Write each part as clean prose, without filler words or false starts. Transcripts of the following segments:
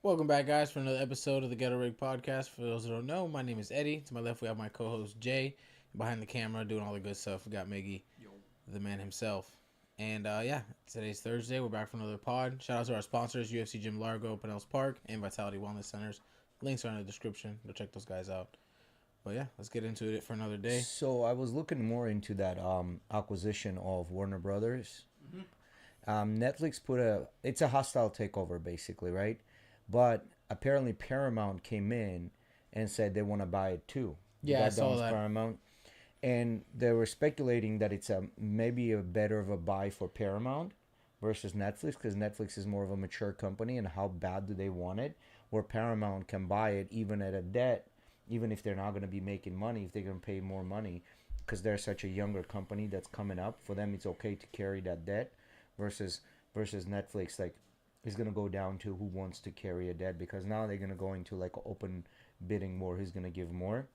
Welcome back, guys, for another episode of the Ghetto Rig Podcast. For those who don't know, my name is Eddy. To my left, we have my co-host Jay. Behind the camera, doing all the good stuff, we got Miggy, the man himself. And today's Thursday. We're back for another pod. Shout out to our sponsors, UFC Gym Largo, Pinellas Park, and Vitality Wellness Centers. Links are in the description. Go check those guys out. But yeah, let's get into it for another day. So I was looking more into that acquisition of Warner Brothers. Netflix it's a hostile takeover basically, right? But apparently Paramount came in and said they want to buy it too. Yeah, I saw that. Paramount. And they were speculating that it's maybe a better of a buy for Paramount versus Netflix, because Netflix is more of a mature company, and how bad do they want it? Where Paramount can buy it even at a debt, even if they're not going to be making money, if they're going to pay more money, because they're such a younger company that's coming up. For them, it's okay to carry that debt versus Netflix, like, is going to go down to who wants to carry a debt, because now they're going to go into like open bidding more, who's going to give more.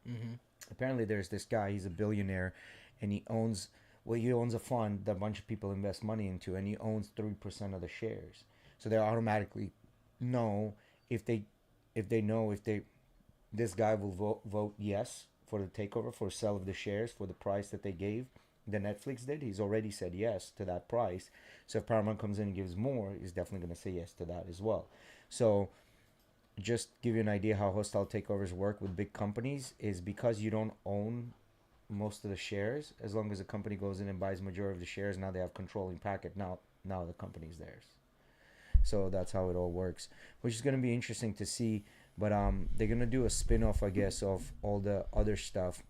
Apparently there's this guy, he's a billionaire, and he owns a fund that a bunch of people invest money into, and he owns 3% of the shares. So they automatically know if this guy will vote yes for the takeover, for sale of the shares for the price that they gave, that Netflix did. He's already said yes to that price. So if Paramount comes in and gives more, he's definitely going to say yes to that as well. So just give you an idea how hostile takeovers work with big companies is because you don't own most of the shares. As long as a company goes in and buys majority of the shares, now they have controlling packet. Now the company's theirs. So that's how it all works, which is going to be interesting to see. But they're going to do a spin-off, I guess, of all the other stuff.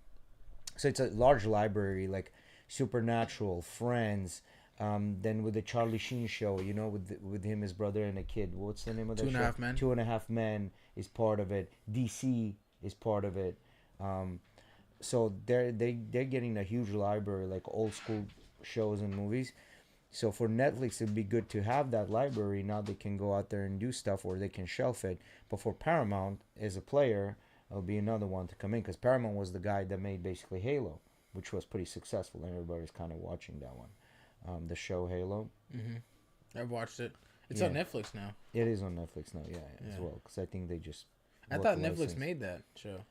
So it's a large library, like Supernatural, Friends, then with the Charlie Sheen show, with him, his brother, and a kid. What's the name of that show? 2.5 Men. 2.5 Men is part of it. DC is part of it. So they're getting a huge library, like old school shows and movies. So for Netflix, it'd be good to have that library. Now they can go out there and do stuff, or they can shelf it. But for Paramount, as a player, it'll be another one to come in, because Paramount was the guy that made basically Halo, which was pretty successful, and everybody's kind of watching that one. The show Halo. I've watched it. It's on Netflix now. It is on Netflix now, as well, because I think they just... I thought Netflix made that show.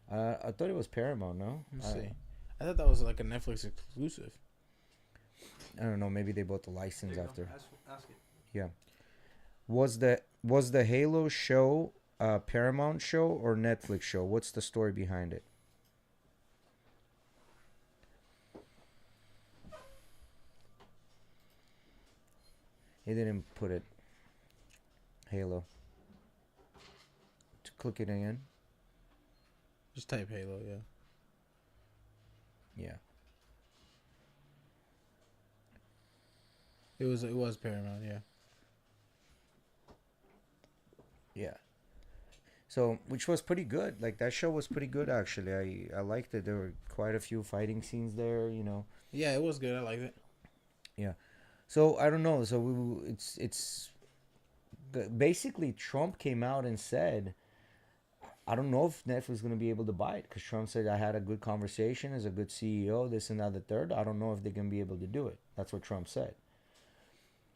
I thought it was Paramount, no? Let's see. I thought that was like a Netflix exclusive. I don't know. Maybe they bought the license after. Ask it. Yeah. Was the Halo show a Paramount show or Netflix show? What's the story behind it? He didn't put it. Halo. To click it again. Just type Halo, yeah. Yeah. It was Paramount, yeah. Yeah. So, which was pretty good. Like, that show was pretty good, actually. I liked it. There were quite a few fighting scenes there, Yeah, it was good. I liked it. Yeah. So, I don't know. So, basically, Trump came out and said, I don't know if Netflix is going to be able to buy it, because Trump said, I had a good conversation as a good CEO, this and that, the third. I don't know if they're going to be able to do it. That's what Trump said.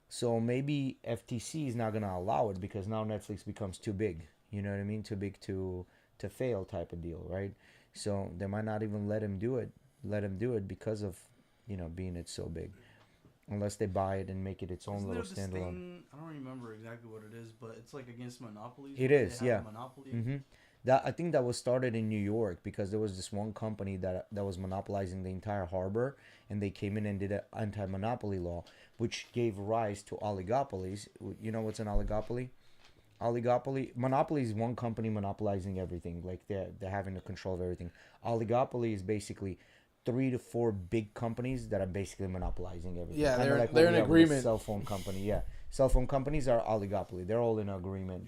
So maybe FTC is not going to allow it, because now Netflix becomes too big. You know what I mean? Too big to fail type of deal, right? So they might not even let him do it because of, being it so big. Unless they buy it and make it its own little standalone. I don't remember exactly what it is, but it's like against monopolies. It is, yeah. Monopoly. I think that was started in New York, because there was this one company that was monopolizing the entire harbor, and they came in and did an anti-monopoly law, which gave rise to oligopolies. You know what's an oligopoly? Monopoly is one company monopolizing everything, like they're having the control of everything. Oligopoly is basically 3 to 4 big companies that are basically monopolizing everything. Yeah, Kinda they're in agreement. Cell phone company, yeah. Cell phone companies are oligopoly. They're all in agreement.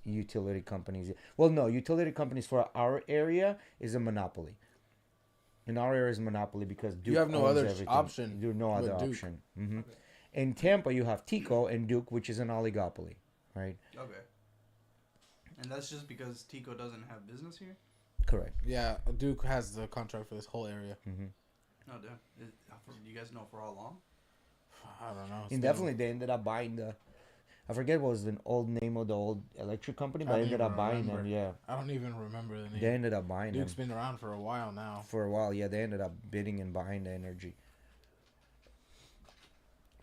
Utility companies. Well, no, utility companies for our area is a monopoly. In our area is a monopoly, because Duke you have no owns other everything. option. You have no other Duke. option. Okay. In Tampa, you have Tico and Duke, which is an oligopoly, right? Okay. And that's just because Tico doesn't have business here? Correct. Yeah, Duke has the contract for this whole area. Oh, damn. Do you guys know for how long? I don't know. And definitely they ended up buying the I forget what was the old name of the old electric company, I but I don't ended even up buying them. remember. Yeah, I don't even remember the name. they ended up buying Duke's them been around for a while now. for a while. Yeah, they ended up bidding and buying the energy.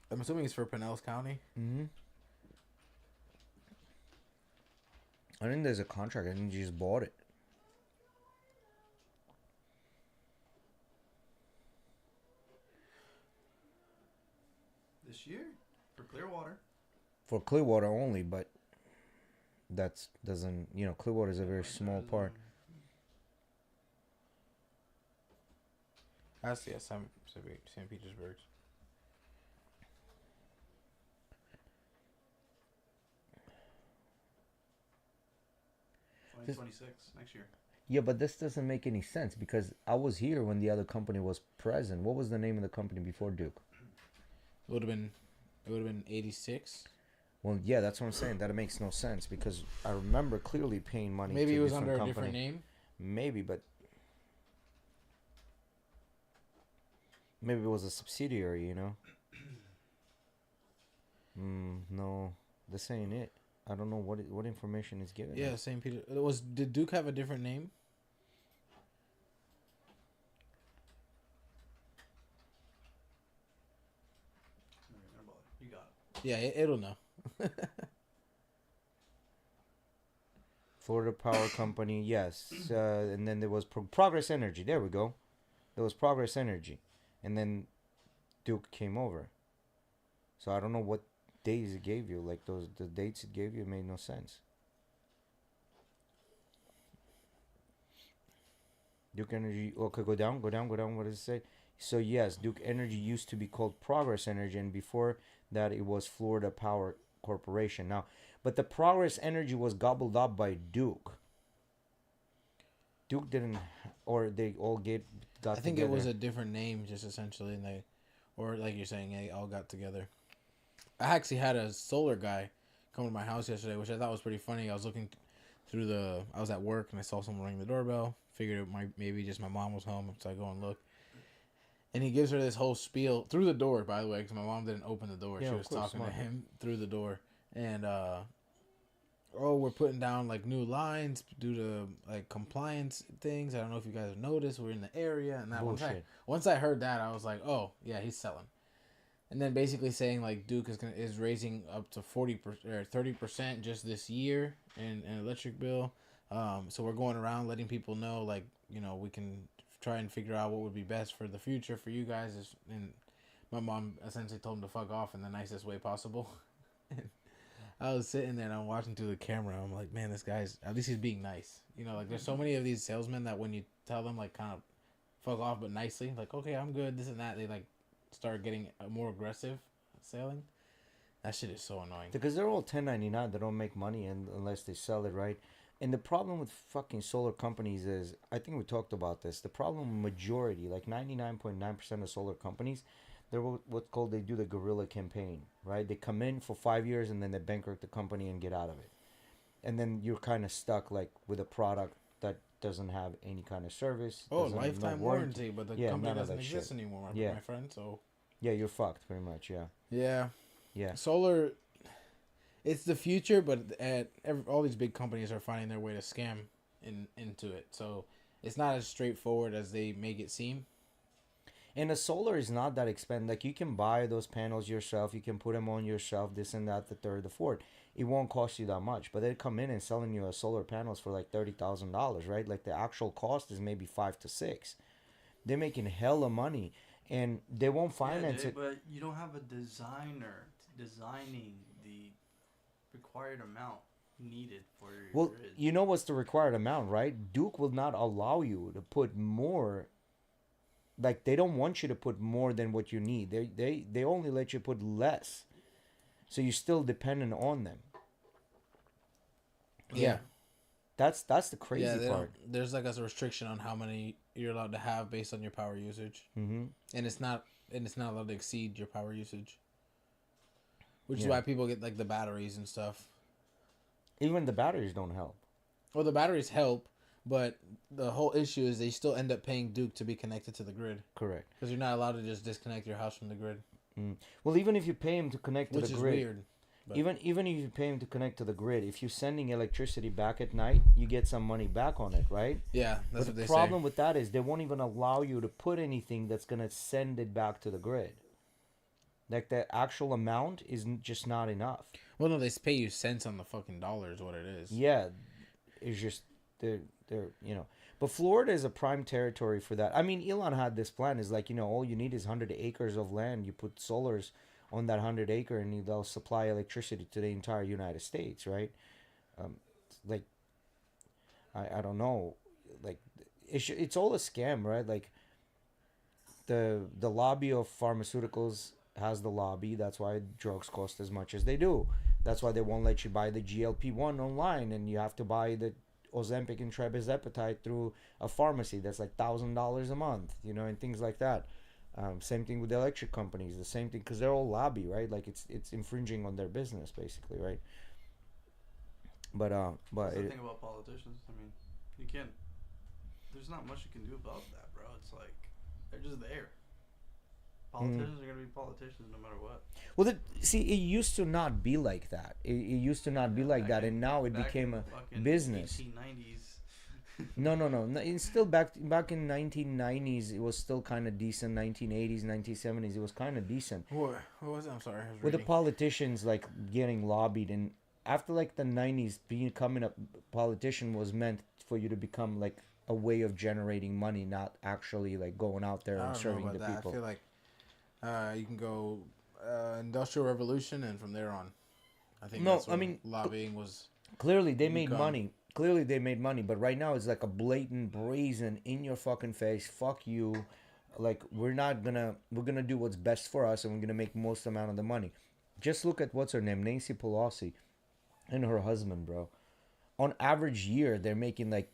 I'm assuming it's for Pinellas County. Mm-hmm. I think there's a contract. I think you just bought it. This year for Clearwater. For Clearwater only, but that's doesn't Clearwater is a very small part. That's St. Petersburg. Twenty 26 next year. Yeah, but this doesn't make any sense because I was here when the other company was present. What was the name of the company before Duke? It would have been 86. Well, yeah, that's what I'm saying. That makes no sense because I remember clearly paying money. Maybe to it was different under company. a different name. Maybe, but maybe it was a subsidiary. No, this ain't it. I don't know what information is given. Yeah, St. Peter. Did Duke have a different name? You got it. Yeah, it'll know. Florida Power Company, yes. And then there was Progress Energy. There we go. There was Progress Energy. And then Duke came over. So I don't know what days it gave you. Like the dates it gave you made no sense. Duke Energy. Okay, go down. What does it say? So yes, Duke Energy used to be called Progress Energy, and before that it was Florida Power Corporation. Now, but the Progress Energy was gobbled up by Duke. Duke didn't, or they all got. I think together. it was a different name, just essentially, and or like you're saying, they all got together. I actually had a solar guy come to my house yesterday, which I thought was pretty funny. I was looking through I was at work and I saw someone ring the doorbell. Figured maybe just my mom was home, so I go and look. And he gives her this whole spiel through the door, by the way, because my mom didn't open the door. Yeah, She was talking to him through the door. And, we're putting down, like, new lines due to, like, compliance things. I don't know if you guys have noticed. We're in the area. And that once I heard that, I was like, oh, yeah, he's selling. And then basically saying, like, Duke is raising up to 40% or 30% just this year in electric bill. So we're going around letting people know, like, we can try and figure out what would be best for the future for you guys. And my mom essentially told him to fuck off in the nicest way possible. I was sitting there and I'm watching through the camera. I'm like, man, this guy's, at least he's being nice. Like, there's so many of these salesmen that when you tell them, like, kind of fuck off, but nicely, like, okay, I'm good, this and that, they, like, start getting more aggressive selling. That shit is so annoying. Because they're all 1099. They don't make money unless they sell it, right? And the problem with fucking solar companies is, I think we talked about this. The problem, majority, like 99.9% of solar companies, they're what's called, they do the guerrilla campaign, right? They come in for 5 years and then they bankrupt the company and get out of it. And then you're kind of stuck like with a product that doesn't have any kind of service. Oh, lifetime warranty, but the company doesn't exist shit. anymore, yeah. my friend. So yeah, you're fucked pretty much. Yeah. Yeah. Solar, it's the future, but all these big companies are finding their way to scam into it. So it's not as straightforward as they make it seem. And the solar is not that expensive. Like, you can buy those panels yourself. You can put them on yourself, this and that, the third, the fourth. It won't cost you that much. But they come in and selling you a solar panels for like $30,000, right? Like, the actual cost is maybe $5,000 to $6,000. They're making hella money. And they won't finance it. But you don't have a designer designing the required amount needed for your grid. You know what's the required amount, right? Duke will not allow you to put more. Like, they don't want you to put more than what you need. They only let you put less. So you're still dependent on them. Yeah. That's the crazy part. There's like a restriction on how many you're allowed to have based on your power usage. Mm-hmm. And it's not allowed to exceed your power usage. Which is why people get like the batteries and stuff. Even the batteries don't help. Well, the batteries help, but the whole issue is they still end up paying Duke to be connected to the grid. Correct. Because you're not allowed to just disconnect your house from the grid. Well, even if you pay him to connect to the grid, which is weird. But Even if you pay him to connect to the grid, if you're sending electricity back at night, you get some money back on it, right? yeah, that's But what the they problem say. with that is they won't even allow you to put anything that's gonna send it back to the grid. Like the actual amount is just not enough. Well, no, they pay you cents on the fucking dollar is what it is. Yeah, it's just they're you know. But Florida is a prime territory for that. I mean, Elon had this plan. Is like, all you need is 100 acres of land. You put solars on that 100 acre, and they'll supply electricity to the entire United States, right? Like, I don't know, like it's all a scam, right? Like the lobby of pharmaceuticals has the lobby. That's why drugs cost as much as they do. That's why they won't let you buy the GLP-1 online, and you have to buy the Ozempic and Trebizepatide through a pharmacy. That's like $1,000 a month, and things like that. Same thing with the electric companies. The same thing, because they're all lobby, right? Like it's infringing on their business, basically, right? But That's the thing about politicians. I mean, you can't. There's not much you can do about that, bro. It's like they're just there. Politicians are gonna be politicians no matter what. Well, see, it used to not be like that. It used to not be like that, and now it became a business. 1890s. No. It's still back in 1990s. It was still kind of decent. 1980s, 1970s, it was kind of decent. What was it? I'm sorry. With the politicians like getting lobbied, and after like the 90s, becoming a politician was meant for you to become like a way of generating money, not actually like going out there and serving the people. I feel like you can go Industrial Revolution, and from there on, I think. No, that's when lobbying was. Clearly, they made money. But right now it's like a blatant, brazen, in your fucking face, fuck you. Like, we're gonna do what's best for us, and we're gonna make most amount of the money. Just look at what's her name, Nancy Pelosi, and her husband, bro. On average year, they're making like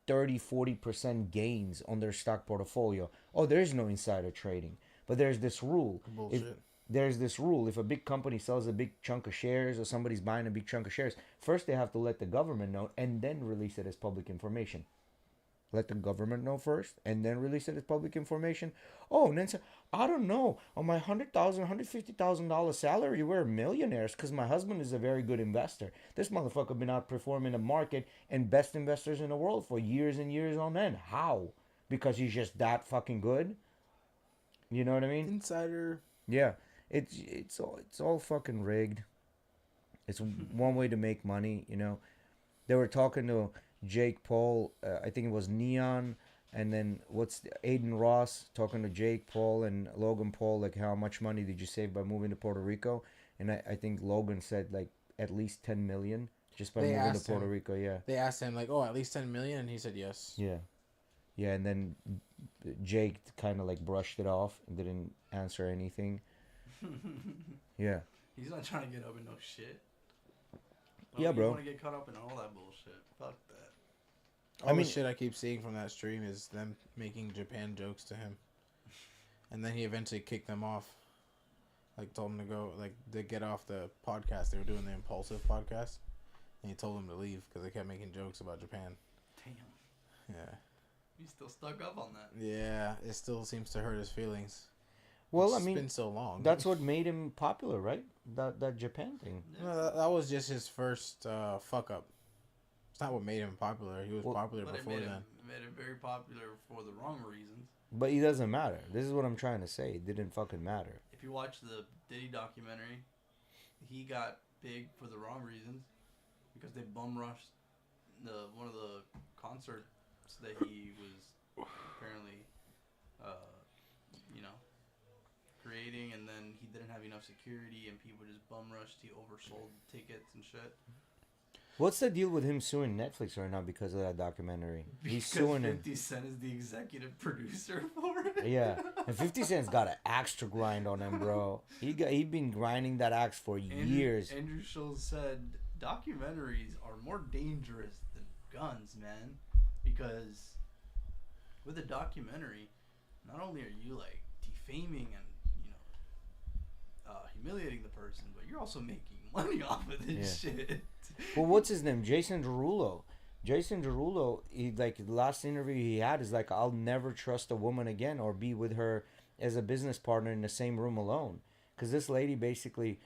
30-40% gains on their stock portfolio. Oh, there's no insider trading, but there's this rule. Bullshit. If a big company sells a big chunk of shares, or somebody's buying a big chunk of shares, first they have to let the government know and then release it as public information. Let the government know first and then release it as public information. Oh, and then say, I don't know, on my $100,000, $150,000 salary, we're millionaires because my husband is a very good investor. This motherfucker been outperforming the market and best investors in the world for years and years on end. How? Because he's just that fucking good? You know what I mean? Insider. Yeah. It's all fucking rigged. It's one way to make money, They were talking to Jake Paul, I think it was Neon, and then Aiden Ross talking to Jake Paul and Logan Paul, like, how much money did you save by moving to Puerto Rico? And I think Logan said like at least 10 million just by moving to Puerto Rico. Yeah. They asked him like, at least 10 million, and he said yes. Yeah. Yeah, and then Jake kind of like brushed it off and didn't answer anything. Yeah. He's not trying to get up in no shit. Yeah, bro. You want to get caught up in all that bullshit. Fuck that. All the shit I keep seeing from that stream is them making Japan jokes to him. And then he eventually kicked them off. Like, told them to go, like, to get off the podcast. They were doing the Impulsive podcast. And he told them to leave because they kept making jokes about Japan. Damn. Yeah. He's still stuck up on that. Yeah, it still seems to hurt his feelings. Well, It's been so long. That's what made him popular, right? That Japan thing. No, that was just his first fuck up. It's not what made him popular. He was popular before then. It made him very popular for the wrong reasons. But it doesn't matter. This is what I'm trying to say. It didn't fucking matter. If you watch the Diddy documentary, he got big for the wrong reasons because they bum rushed one of the concerts that he was apparently, creating, and then he didn't have enough security, and people just bum rushed. He oversold tickets and shit. What's the deal with him suing Netflix right now because of that documentary? He's suing him. 50 Cent is the executive producer for it. Yeah, and 50 Cent's got an axe to grind on him, bro. He'd been grinding that axe for years. Andrew Schultz said documentaries are more dangerous than guns, man, because with a documentary, not only are you like defaming and humiliating the person, but you're also making money off of this shit. Well, what's his name? Jason Derulo. He, like, the last interview he had is like, I'll never trust a woman again or be with her as a business partner in the same room alone. Because this lady basically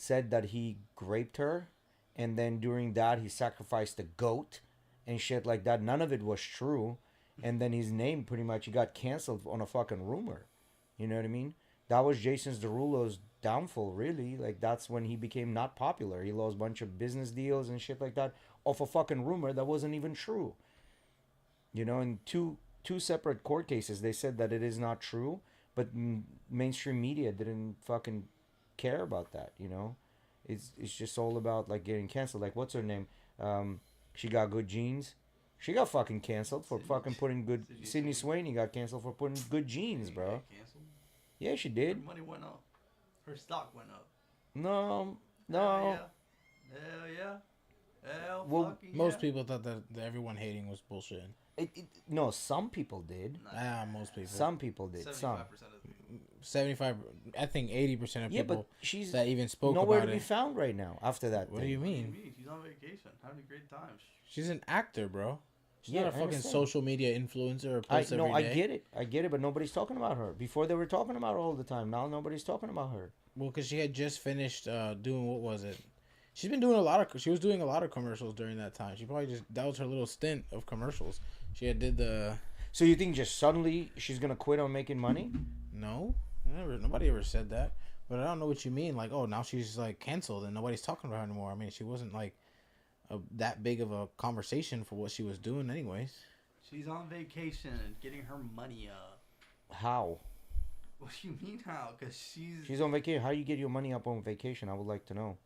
said that he raped her, and then during that he sacrificed a goat and shit like that. None of it was true. And then his name pretty much he got canceled on a fucking rumor. You know what I mean? That was Jason Derulo's downfall, really. Like, that's when he became not popular. He lost a bunch of business deals and shit like that off a fucking rumor that wasn't even true. You know, in two separate court cases, they said that it is not true, but mainstream media didn't fucking care about that, you know? It's just all about, like, getting canceled. Like, what's her name? She got good genes. She got fucking canceled for fucking putting good... Sydney Sweeney got canceled for putting good genes, bro. Yeah, she did. Her money went up. Her stock went up. No. Hell yeah. Hell Well, fucking most yeah. people thought that everyone hating was bullshit. No, some people did. Most people. Some people did. 75% Some. of the people. 75, I think 80% of Yeah, people but she's that even spoke nowhere about to it. be found right now after that. What do you What do you mean? mean? She's on vacation, having a great time. She's an actor, bro. She's Yeah, not a I fucking understand. social media influencer or post every I day. get it, but nobody's talking about her. Before they were talking about her all the time. Now nobody's talking about her. Well, because she had just finished doing, what was it? She's been doing she was doing a lot of commercials during that time. She probably that was her little stint of commercials. She had did the... So you think just suddenly she's gonna quit on making money? No, nobody ever said that. But I don't know what you mean. Like, oh, now she's like canceled and nobody's talking about her anymore. I mean, she wasn't like that big of a conversation for what she was doing anyways. She's on vacation and getting her money up. How? What do you mean how? Because She's on vacation. How you get your money up on vacation? I would like to know.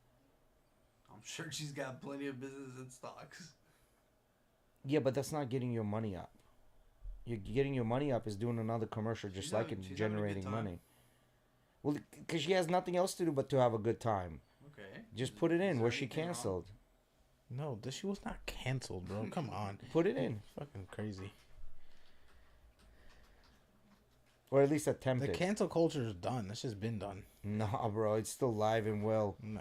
I'm sure she's got plenty of business and stocks. Yeah, but that's not getting your money up. You're getting your money up is doing another commercial just She's like having- it she's having a good generating time. money. Well, because she has nothing else to do but to have a good time. Okay. Just put it in. Is Was there she anything wrong? canceled? No, she was not canceled, bro. Come on. Put it in. Fucking crazy. Or at least The attempt it. cancel culture is done. It's just been done. Nah, bro. It's still live and well. No,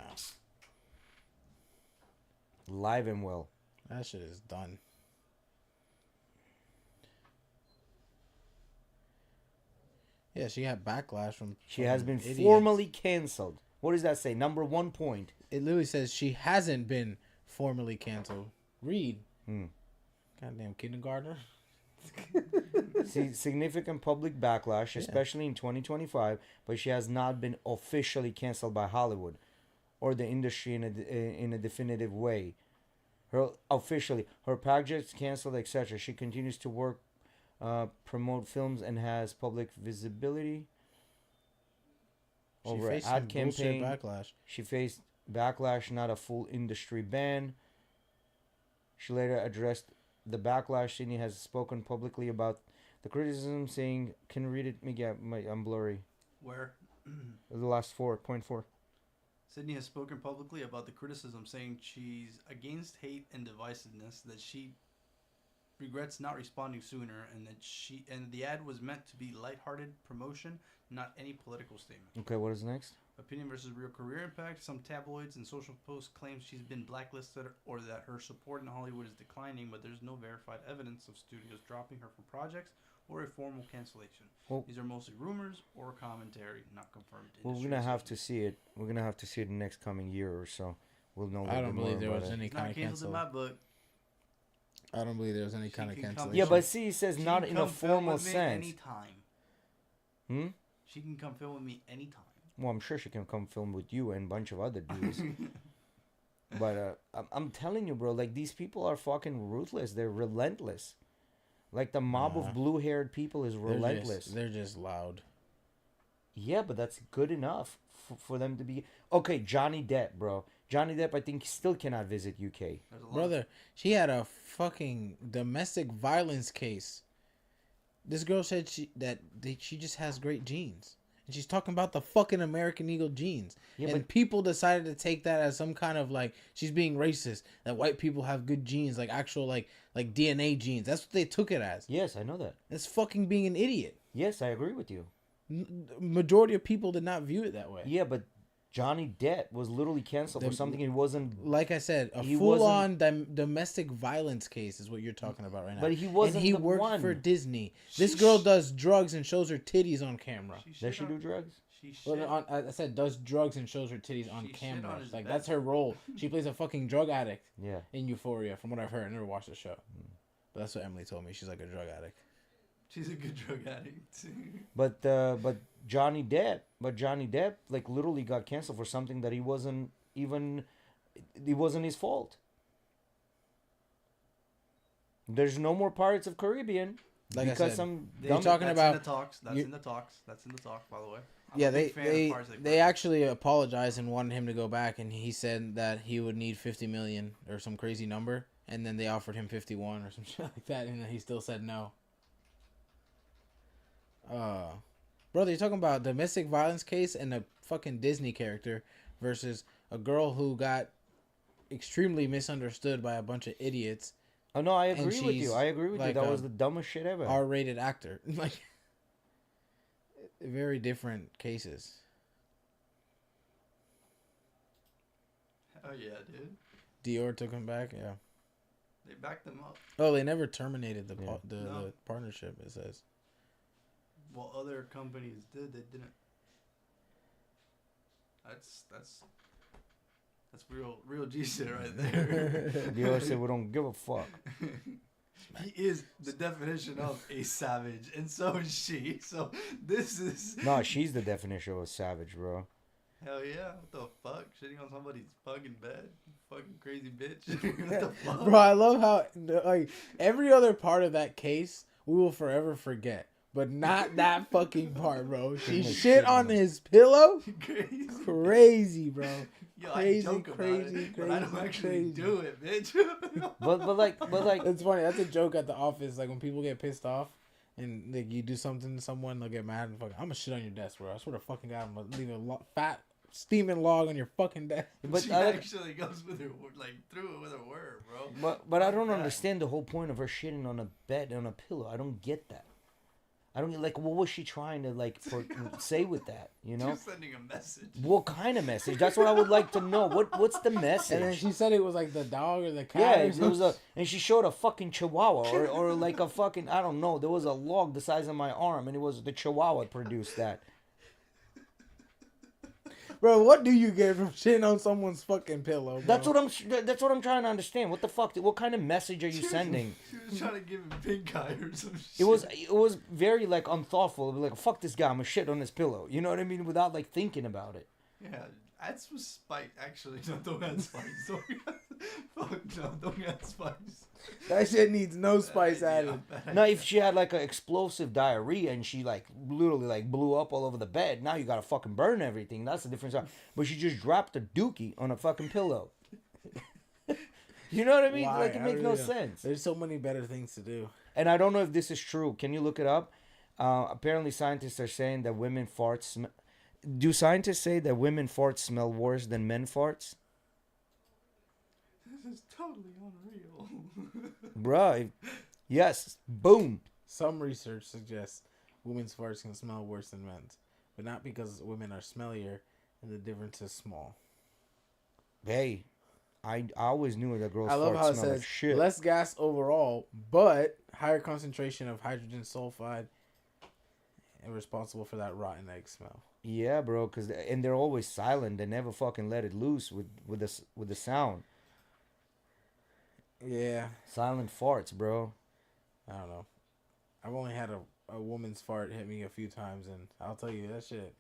Live and well. that shit is done. Yeah, she had backlash from... She has been idiots. formally canceled. What does that say? Number 1 point. It literally says she hasn't been formally canceled. Read. Goddamn kindergartner. See, significant public backlash, especially in 2025, but she has not been officially canceled by Hollywood or the industry in a definitive way. Her projects canceled, etc. She continues to work, promote films, and has public visibility. She Over faced ad some bullshit campaign. backlash. She faced backlash, not a full industry ban. She later addressed the backlash. Sydney has spoken publicly about the criticism, saying, "Can you read it, Miggy? I'm blurry." Where? The last 4.4. Sydney has spoken publicly about the criticism, saying she's against hate and divisiveness, that she regrets not responding sooner, and that the ad was meant to be lighthearted promotion, not any political statement. Okay, what is next? Opinion versus real career impact. Some tabloids and social posts claim she's been blacklisted or that her support in Hollywood is declining, but there's no verified evidence of studios dropping her from projects or a formal cancellation. Well, These are mostly rumors or commentary, not confirmed. Well, we're industry gonna have to sources. see it. We're gonna have to see it in the next coming year or so. We'll know. a I little don't bit believe more there about was it. any It's kind not of canceled in cancel. my book. I don't believe there was any She kind of can come- cancellation. Yeah, but see, it says She not can in a come film formal with me sense. anytime. She can come film with me anytime. Well, I'm sure she can come film with you and a bunch of other dudes. But I'm telling you, bro, like, these people are fucking ruthless. They're relentless. Like, the mob Nah. of blue-haired people is relentless. They're just loud. Yeah, but that's good enough for them to be... Okay, Johnny Depp, bro. Johnny Depp, I think, still cannot visit UK. There's a lot Brother, she had a fucking domestic violence case. This girl said she just has great genes. And she's talking about the fucking American Eagle genes. Yeah, and but- people decided to take that as some kind of like, she's being racist. That white people have good genes, like actual like DNA genes. That's what they took it as. Yes, I know that. It's fucking being an idiot. Yes, I agree with you. Majority of people did not view it that way. Yeah, but Johnny Depp was literally canceled for something he wasn't. Like I said, a He full-on domestic violence case is what you're talking about right now. But he wasn't and he the worked one. for Disney. This girl does drugs and shows her titties on camera. Does she do drugs? I said does drugs and shows her titties on camera. Like that's her role. She plays a fucking drug addict. Yeah. In Euphoria, from what I've heard, I never watched the show, but that's what Emily told me. She's like a drug addict. She's a good drug addict. But Johnny Depp, like literally got canceled for something that he wasn't even. It wasn't his fault. There's no more Pirates of Caribbean. Like because I said, some you're talking about in the talks. That's in the talk, by the way. Yeah, they actually apologized and wanted him to go back, and he said that he would need 50 million or some crazy number, and then they offered him 51 or some shit like that, and he still said no. Brother, you're talking about domestic violence case and a fucking Disney character versus a girl who got extremely misunderstood by a bunch of idiots. Oh no, I agree with you. That was the dumbest shit ever. R-rated actor, like. Very different cases. Oh yeah, dude. Dior took him back. Yeah. They backed him up. Oh, they never terminated the No. the partnership. It says. Well, other companies did. They didn't. That's real G shit right there. Dior said we don't give a fuck. He is the definition of a savage, and so is she. So this is... No, she's the definition of a savage, bro. Hell yeah. What the fuck? Shitting on somebody's fucking bed? Fucking crazy bitch. What the fuck? Bro, I love how, like, every other part of that case we will forever forget. But not that fucking part, bro. She shit on his pillow? Crazy, bro. Yo, crazy, I joke crazy, about it, but I don't actually do it, bitch. but like it's funny. That's a joke at the office. Like when people get pissed off and like you do something to someone, they'll get mad and fucking. I'm gonna shit on your desk, bro. I swear to fucking God, I'm gonna leave a fat steaming log on your fucking desk. But she actually goes with her through it with her word, bro. But I don't understand the whole point of her shitting on a bed on a pillow. I don't get that. I don't like. What was she trying to say with that? You know, just sending a message. What kind of message? That's what I would like to know. What's the message? And then she said it was like the dog or the cat. Yeah, it was and she showed a fucking chihuahua or like a fucking I don't know. There was a log the size of my arm, and it was the chihuahua produced that. Bro, what do you get from shitting on someone's fucking pillow, bro? That's what I'm trying to understand. What the fuck? What kind of message are you sending? She was trying to give him pink eye or some shit. It was very like unthoughtful. Like fuck this guy, I'm gonna shit on his pillow. You know what I mean? Without like thinking about it. Yeah, that's with spite. Actually, no, don't add spice. Fuck no, don't add spice. That shit needs no spice added. Now, if she had like an explosive diarrhea and she like literally like blew up all over the bed, now you gotta fucking burn everything. That's the difference. But she just dropped a dookie on a fucking pillow. You know what I mean? Why? Like it makes no sense. There's so many better things to do. And I don't know if this is true. Can you look it up? Apparently, scientists are saying that women farts. Do scientists say that women farts smell worse than men farts? This is totally unreal. Bruh, yes. Boom. Some research suggests women's farts can smell worse than men's, but not because women are smellier and the difference is small. Hey, I always knew that girls' I love farts how it smell says like shit. less gas overall, but higher concentration of hydrogen sulfide and responsible for that rotten egg smell. Yeah, bro, and they're always silent. They never fucking let it loose with the sound. Yeah. Silent farts, bro. I don't know. I've only had a woman's fart hit me a few times, and I'll tell you that shit.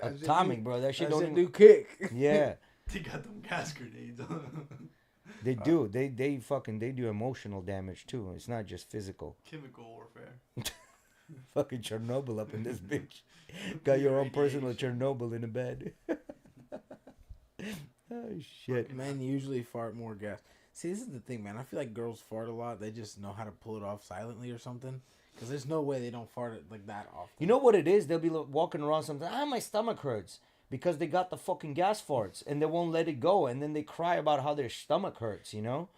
Atomic, bro. That shit don't even do kick. Yeah. They got them gas grenades. They do. They do emotional damage too. It's not just physical. Chemical warfare. Fucking Chernobyl up in this bitch. Got your own personal Chernobyl in the bed. Oh shit. Men usually fart more gas. See, this is the thing, man. I feel like girls fart a lot. They just know how to pull it off silently or something. Because there's no way they don't fart it like that often. You know what it is? They'll be walking around sometimes. My stomach hurts. Because they got the fucking gas farts. And they won't let it go. And then they cry about how their stomach hurts, you know?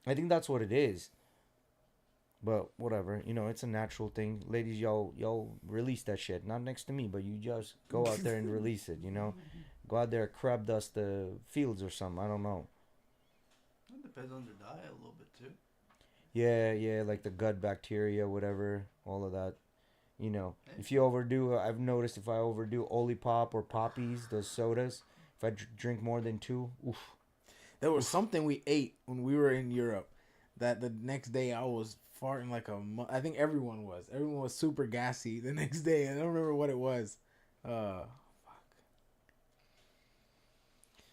I think that's what it is. But whatever, you know, it's a natural thing. Ladies, y'all release that shit. Not next to me, but you just go out there and release it. You know, go out there, crab dust the fields or something. I don't know. It depends on the diet a little bit too. Yeah, like the gut bacteria, whatever, all of that. You know, if you overdo, I've noticed if I overdo Olipop or Poppies, those sodas, if I drink more than two, oof. There was something we ate when we were in Europe that the next day I was farting like I think everyone was. Everyone was super gassy the next day. I don't remember what it was. Fuck.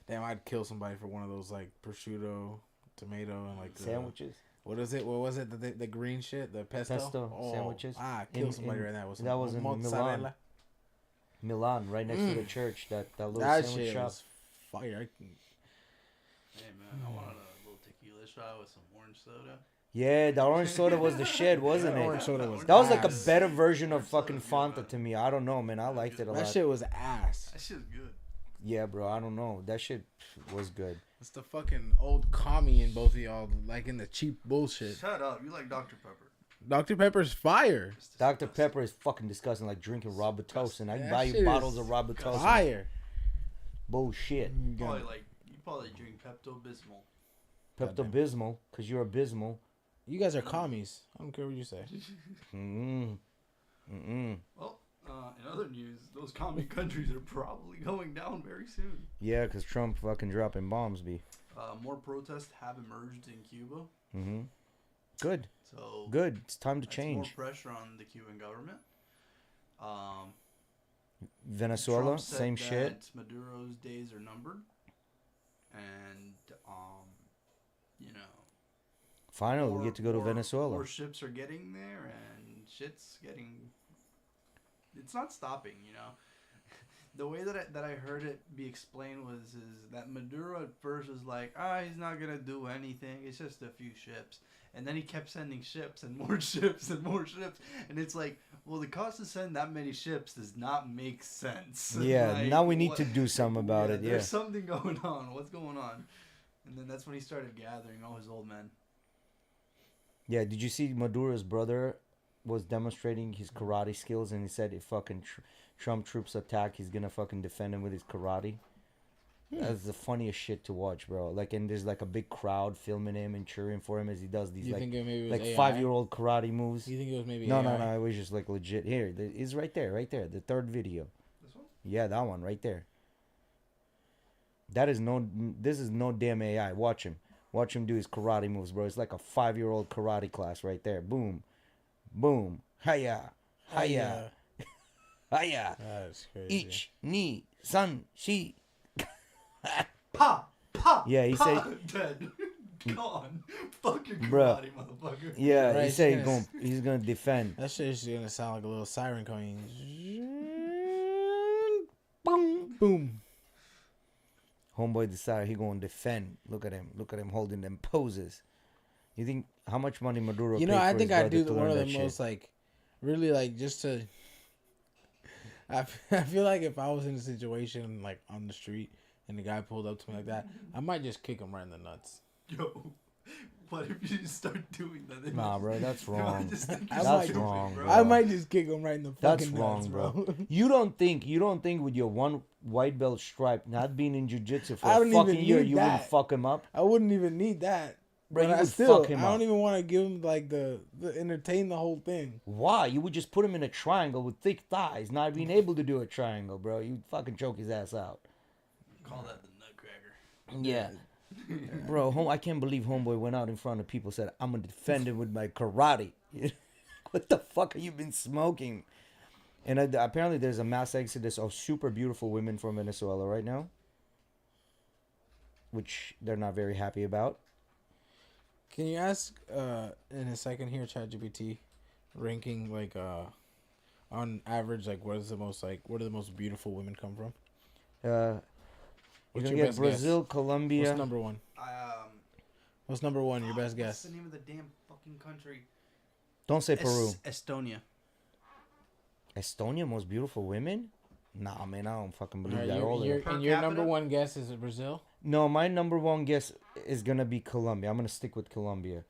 Damn, I'd kill somebody for one of those like prosciutto, tomato, and like sandwiches. What is it? What was it? The green shit? The pesto? Sandwiches. Kill somebody right now. That was in Milan. Milan, right next to the church. That little sandwich shit shop. Was fire. Hey man, I wanted a little tequila shot with some orange soda. Yeah, the orange soda was the shit, wasn't it? Orange soda was that was like a ass. better version of fucking Fanta to me. I don't know, man. I liked it a lot. That shit was ass. That shit's good. Yeah, bro. I don't know. That shit was good. It's the fucking old commie in both of y'all, like in the cheap bullshit. Shut up. You like Dr. Pepper. Dr. Pepper's fire. Dr. Pepper is fucking disgusting, like drinking Robitussin. I can buy you shit bottles is of Robitussin. Fire. Bullshit. You probably drink Pepto-Bismol. Pepto-Bismol, because you're abysmal. You guys are commies. I don't care what you say. Well, in other news, those commie countries are probably going down very soon. Yeah, because Trump fucking dropping bombs, be. More protests have emerged in Cuba. Mm-hmm. Good. So good. It's time to change. More pressure on the Cuban government. Venezuela, Trump said same that shit. Maduro's days are numbered, and you know. Finally, we get to go to Venezuela. More ships are getting there, and shit's getting. It's not stopping, you know. The way that I heard it be explained is that Maduro at first was like, he's not gonna do anything. It's just a few ships, and then he kept sending ships and more ships and more ships, and it's like, well, the cost to send that many ships does not make sense. Yeah, like, now we need to do something about it. Yeah, there's something going on. What's going on? And then that's when he started gathering all his old men. Yeah, did you see Maduro's brother was demonstrating his karate skills, and he said if fucking Trump troops attack, he's gonna fucking defend him with his karate. That's the funniest shit to watch, bro. Like, and there's like a big crowd filming him and cheering for him as he does these like 5-year-old karate moves. You think it was maybe No, it was just like legit. Here, it's right there, the third video. This one? Yeah, that one right there. This is no damn AI. Watch him do his karate moves, bro. It's like a 5-year-old karate class right there. Boom, boom, hiya, hiya, hiya. That's crazy. Ich, ni, san, shi. Pa! Yeah, he said dead. Gone. Fucking karate, Bruh. motherfucker. Yeah, Right, he said he's gonna defend. That shit is gonna sound like a little siren coming. Boom. Boom. Homeboy decided he gonna defend. Look at him holding them poses. You think how much money Maduro? You know, paid I for think his I'd brother do to one learn of the that shit? most like, really like just to. I feel like if I was in a situation like on the street and the guy pulled up to me like that, I might just kick him right in the nuts. Yo, what if you just start doing that? Nah, bro, that's wrong. That's wrong, bro. I might just kick him right in the fucking That's wrong, nuts, bro. You don't think with your one white belt stripe, not being in jiu-jitsu for I a don't fucking even year, need you wouldn't that. fuck him up? I wouldn't even need that. Bro, But you I would still, fuck him I up. don't even want to give him like the entertain the whole thing. Why? You would just put him in a triangle with thick thighs, not being able to do a triangle, bro. You'd fucking choke his ass out. Call that the nutcracker. Yeah. Bro, I can't believe Homeboy went out in front of people and said, I'm going to defend him with my karate. What the fuck have you been smoking? And apparently there's a mass exodus of super beautiful women from Venezuela right now, which they're not very happy about. Can you ask in a second here, ChatGPT, ranking like on average, like where do the most beautiful women come from? You're What's gonna your get best Brazil, guess? Colombia. What's number one? What's number one? Your best What's guess? the name of the damn fucking country? Don't say Peru. Estonia. Estonia, most beautiful women? Nah, man, I don't fucking believe Alright, that. All of them. Per and your capita? number one guess is it Brazil? No, my number one guess is gonna be Colombia. I'm gonna stick with Colombia.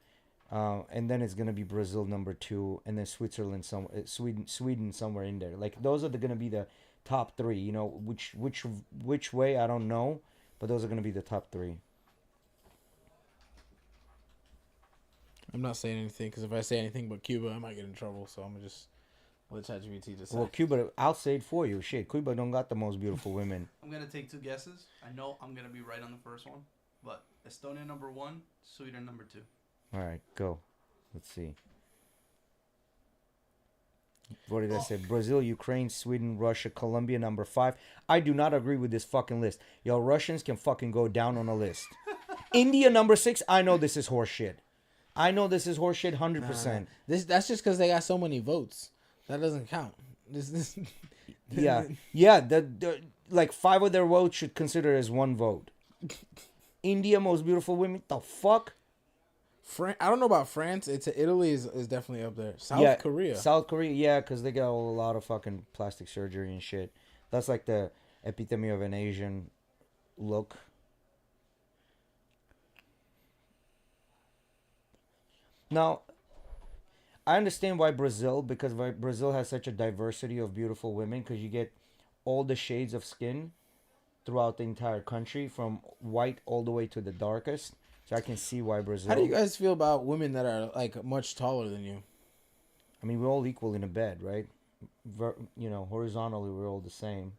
And then it's gonna be Brazil number 2, and then Switzerland, Sweden somewhere in there. Like those are gonna be the top 3. You know, which way I don't know, but those are gonna be the top 3. I'm not saying anything because if I say anything but Cuba, I might get in trouble. So I'm gonna just let ChatGPT decide. Well, Cuba, I'll say it for you. Shit, Cuba don't got the most beautiful women. I'm gonna take 2 guesses. I know I'm gonna be right on the first one, but Estonia number 1, Sweden number 2. All right, go. Let's see. What did I say? Brazil, Ukraine, Sweden, Russia, Colombia, number 5. I do not agree with this fucking list. Yo, Russians can fucking go down on a list. India, number 6. I know this is horseshit. 100%. That's just because they got so many votes. That doesn't count. Yeah. The like 5 of their votes should consider as 1 vote. India, most beautiful women. The fuck? I don't know about France. Italy is definitely up there. South Korea, yeah, because they got a lot of fucking plastic surgery and shit. That's like the epitome of an Asian look. Now, I understand why Brazil, because Brazil has such a diversity of beautiful women, because you get all the shades of skin throughout the entire country, from white all the way to the darkest. So I can see why Brazil. How do you guys feel about women that are like much taller than you? I mean, we're all equal in a bed, right? You know, horizontally, we're all the same.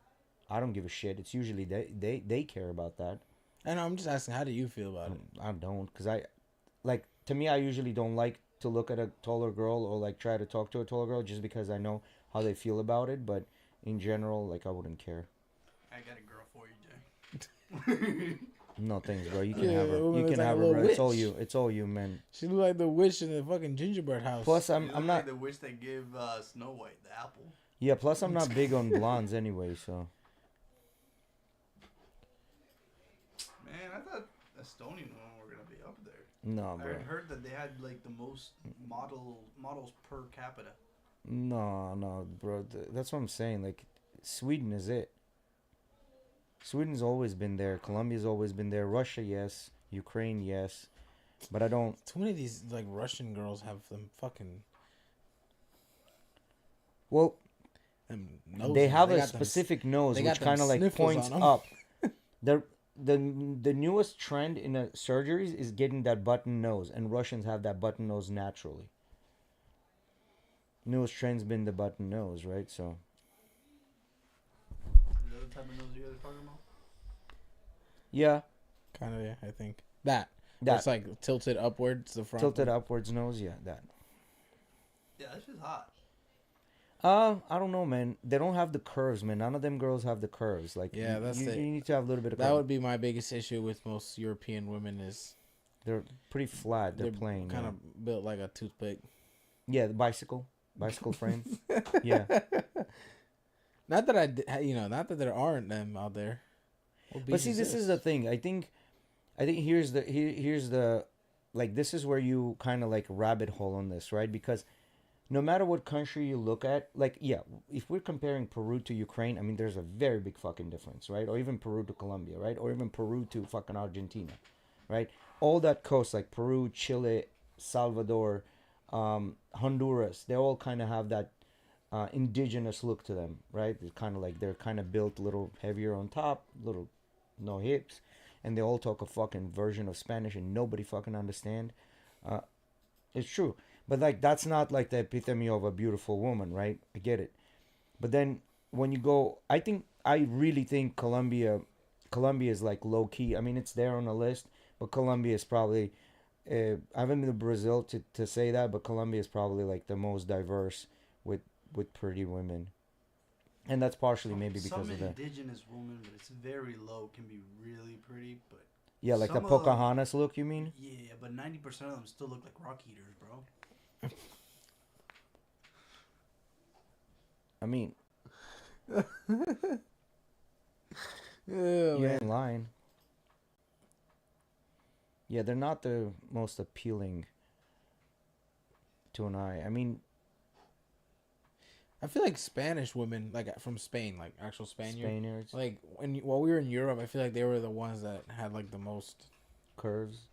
I don't give a shit. It's usually they care about that. I know. I'm just asking, how do you feel about it? I don't, because to me, I usually don't like to look at a taller girl or like try to talk to a taller girl just because I know how they feel about it. But in general, like, I wouldn't care. I got a girl for you, Jay. No thanks, bro. You can have her. You can have her, bro. It's all you, man. She look like the witch in the fucking gingerbread house. Plus, I'm not like the witch that gave Snow White the apple. Yeah. Plus, I'm not big on blondes anyway. So. Man, I thought Estonian women were gonna be up there. No, bro. I heard that they had like the most models per capita. No, bro. That's what I'm saying. Like, Sweden is it. Sweden's always been there. Colombia's always been there. Russia, yes. Ukraine, yes. But I don't. Too many of these like Russian girls have them fucking. Well, noses. they have a specific nose which kind of like points up. The newest trend in surgeries is getting that button nose, and Russians have that button nose naturally. Newest trend's been the button nose, right? So. Is that the type of nose you guys are talking about? Yeah. Kind of, yeah, I think. That. It's like tilted upwards, the front. Tilted upwards nose, yeah, that. Yeah, that's just hot. I don't know, man. They don't have the curves, man. None of them girls have the curves. Like, yeah, you need to have a little bit of. That would be my biggest issue with most European women is. They're pretty flat. They're plain. Kind of built like a toothpick. Yeah, the bicycle frame. Yeah. Not that there aren't them out there. But see, this is the thing. I think here's the like, this is where you kind of like rabbit hole on this, right? Because no matter what country you look at, like, yeah, if we're comparing Peru to Ukraine, I mean, there's a very big fucking difference, right? Or even Peru to Colombia, right? Or even Peru to fucking Argentina, right? All that coast, like Peru, Chile, Salvador, Honduras, they all kind of have that indigenous look to them, right? It's kind of like they're kind of built a little heavier on top, little no hips, and they all talk a fucking version of Spanish and nobody fucking understand. It's true. But like, that's not like the epitome of a beautiful woman, right? I get it. But then when you go, I really think Colombia is like low key. I mean, it's there on the list, but Colombia is probably, I haven't been to Brazil to say that, but Colombia is probably like the most diverse with pretty women. And that's partially maybe because of that. Some indigenous woman, but it's very low, can be really pretty, but. Yeah, like the Pocahontas look, you mean? Yeah, but 90% of them still look like rock eaters, bro. I mean, you ain't lying. Yeah, they're not the most appealing to an eye. I mean, I feel like Spanish women, like from Spain, like actual Spaniards, like while we were in Europe, I feel like they were the ones that had like the most curves.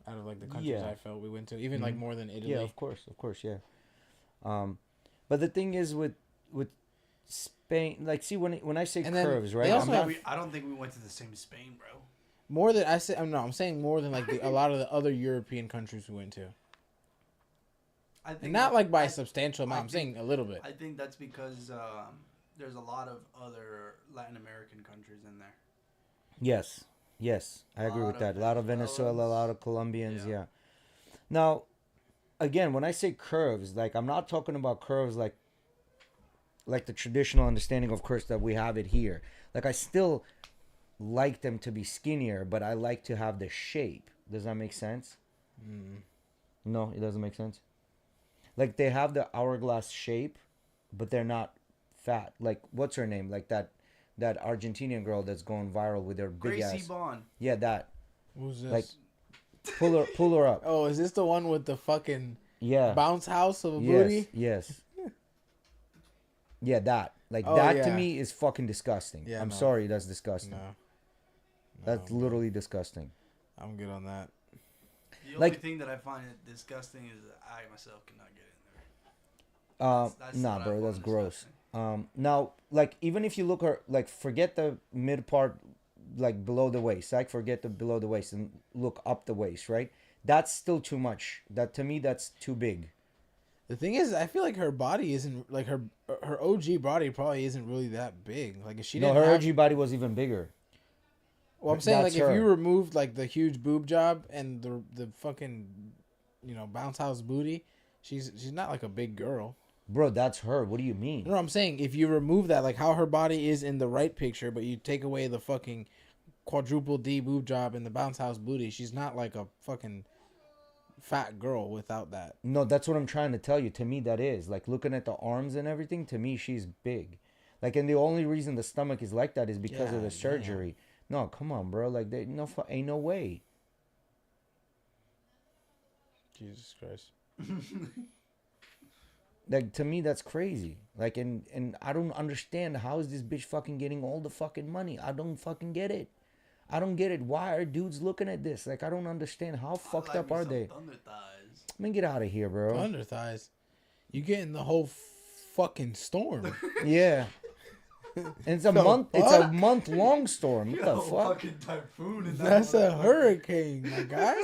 out of like the countries I felt we went to, even like more than Italy. Yeah, of course, yeah. But the thing is with Spain, like, see when I say curves, right? I don't think we went to the same Spain, bro. More than I say, I'm saying more than like a lot of the other European countries we went to. I think, and not like by a substantial amount. I'm saying a little bit. I think that's because there's a lot of other Latin American countries in there. Yes, I agree with that. A lot of Venezuela, a lot of Colombians, yeah. Now, again, when I say curves, like, I'm not talking about curves like the traditional understanding of curves that we have it here. Like, I still like them to be skinnier, but I like to have the shape. Does that make sense? No, it doesn't make sense. Like, they have the hourglass shape, but they're not fat. Like, what's her name? Like that Argentinian girl that's going viral with her big ass. Gracie Bond. Yeah, that. Who's this? Like, pull her up. Oh, is this the one with the fucking bounce house of a yes, booty? Yes. Yeah, that. Like, that to me is fucking disgusting. Yeah, I'm sorry, that's disgusting. No, that's literally disgusting. I'm good on that. The only thing that I find disgusting is that I myself cannot get in there. Nah, bro, that's gross. Now, like, even if you look at, like, forget the mid part, like, below the waist. Like, forget the below the waist and look up the waist, right? That's still too much. That, to me, that's too big. The thing is, I feel like her body isn't, like, her OG body probably isn't really that big. Like, if she didn't her OG body was even bigger. Well, I'm saying, like, if you removed, like, the huge boob job and the fucking, bounce house booty, she's not, like, a big girl. Bro, that's her. What do you mean? No, I'm saying if you remove that, like how her body is in the right picture, but you take away the fucking quadruple D boob job and the bounce house booty, she's not like a fucking fat girl without that. No, that's what I'm trying to tell you. To me, that is. Like, looking at the arms and everything, to me, she's big. Like, and the only reason the stomach is like that is because of the surgery. Yeah. No, come on, bro. Like, ain't no way. Jesus Christ. Like, to me, that's crazy. Like, and I don't understand how is this bitch fucking getting all the fucking money. I don't fucking get it. I don't get it. Why are dudes looking at this? Like, I don't understand. How fucked up are they? Thunder thighs. Man, get out of here, bro. Thunder thighs. You getting the whole fucking storm. Yeah. And it's a month. It's a month-long storm. What the fuck? Fucking typhoon. That's a hurricane, my guy.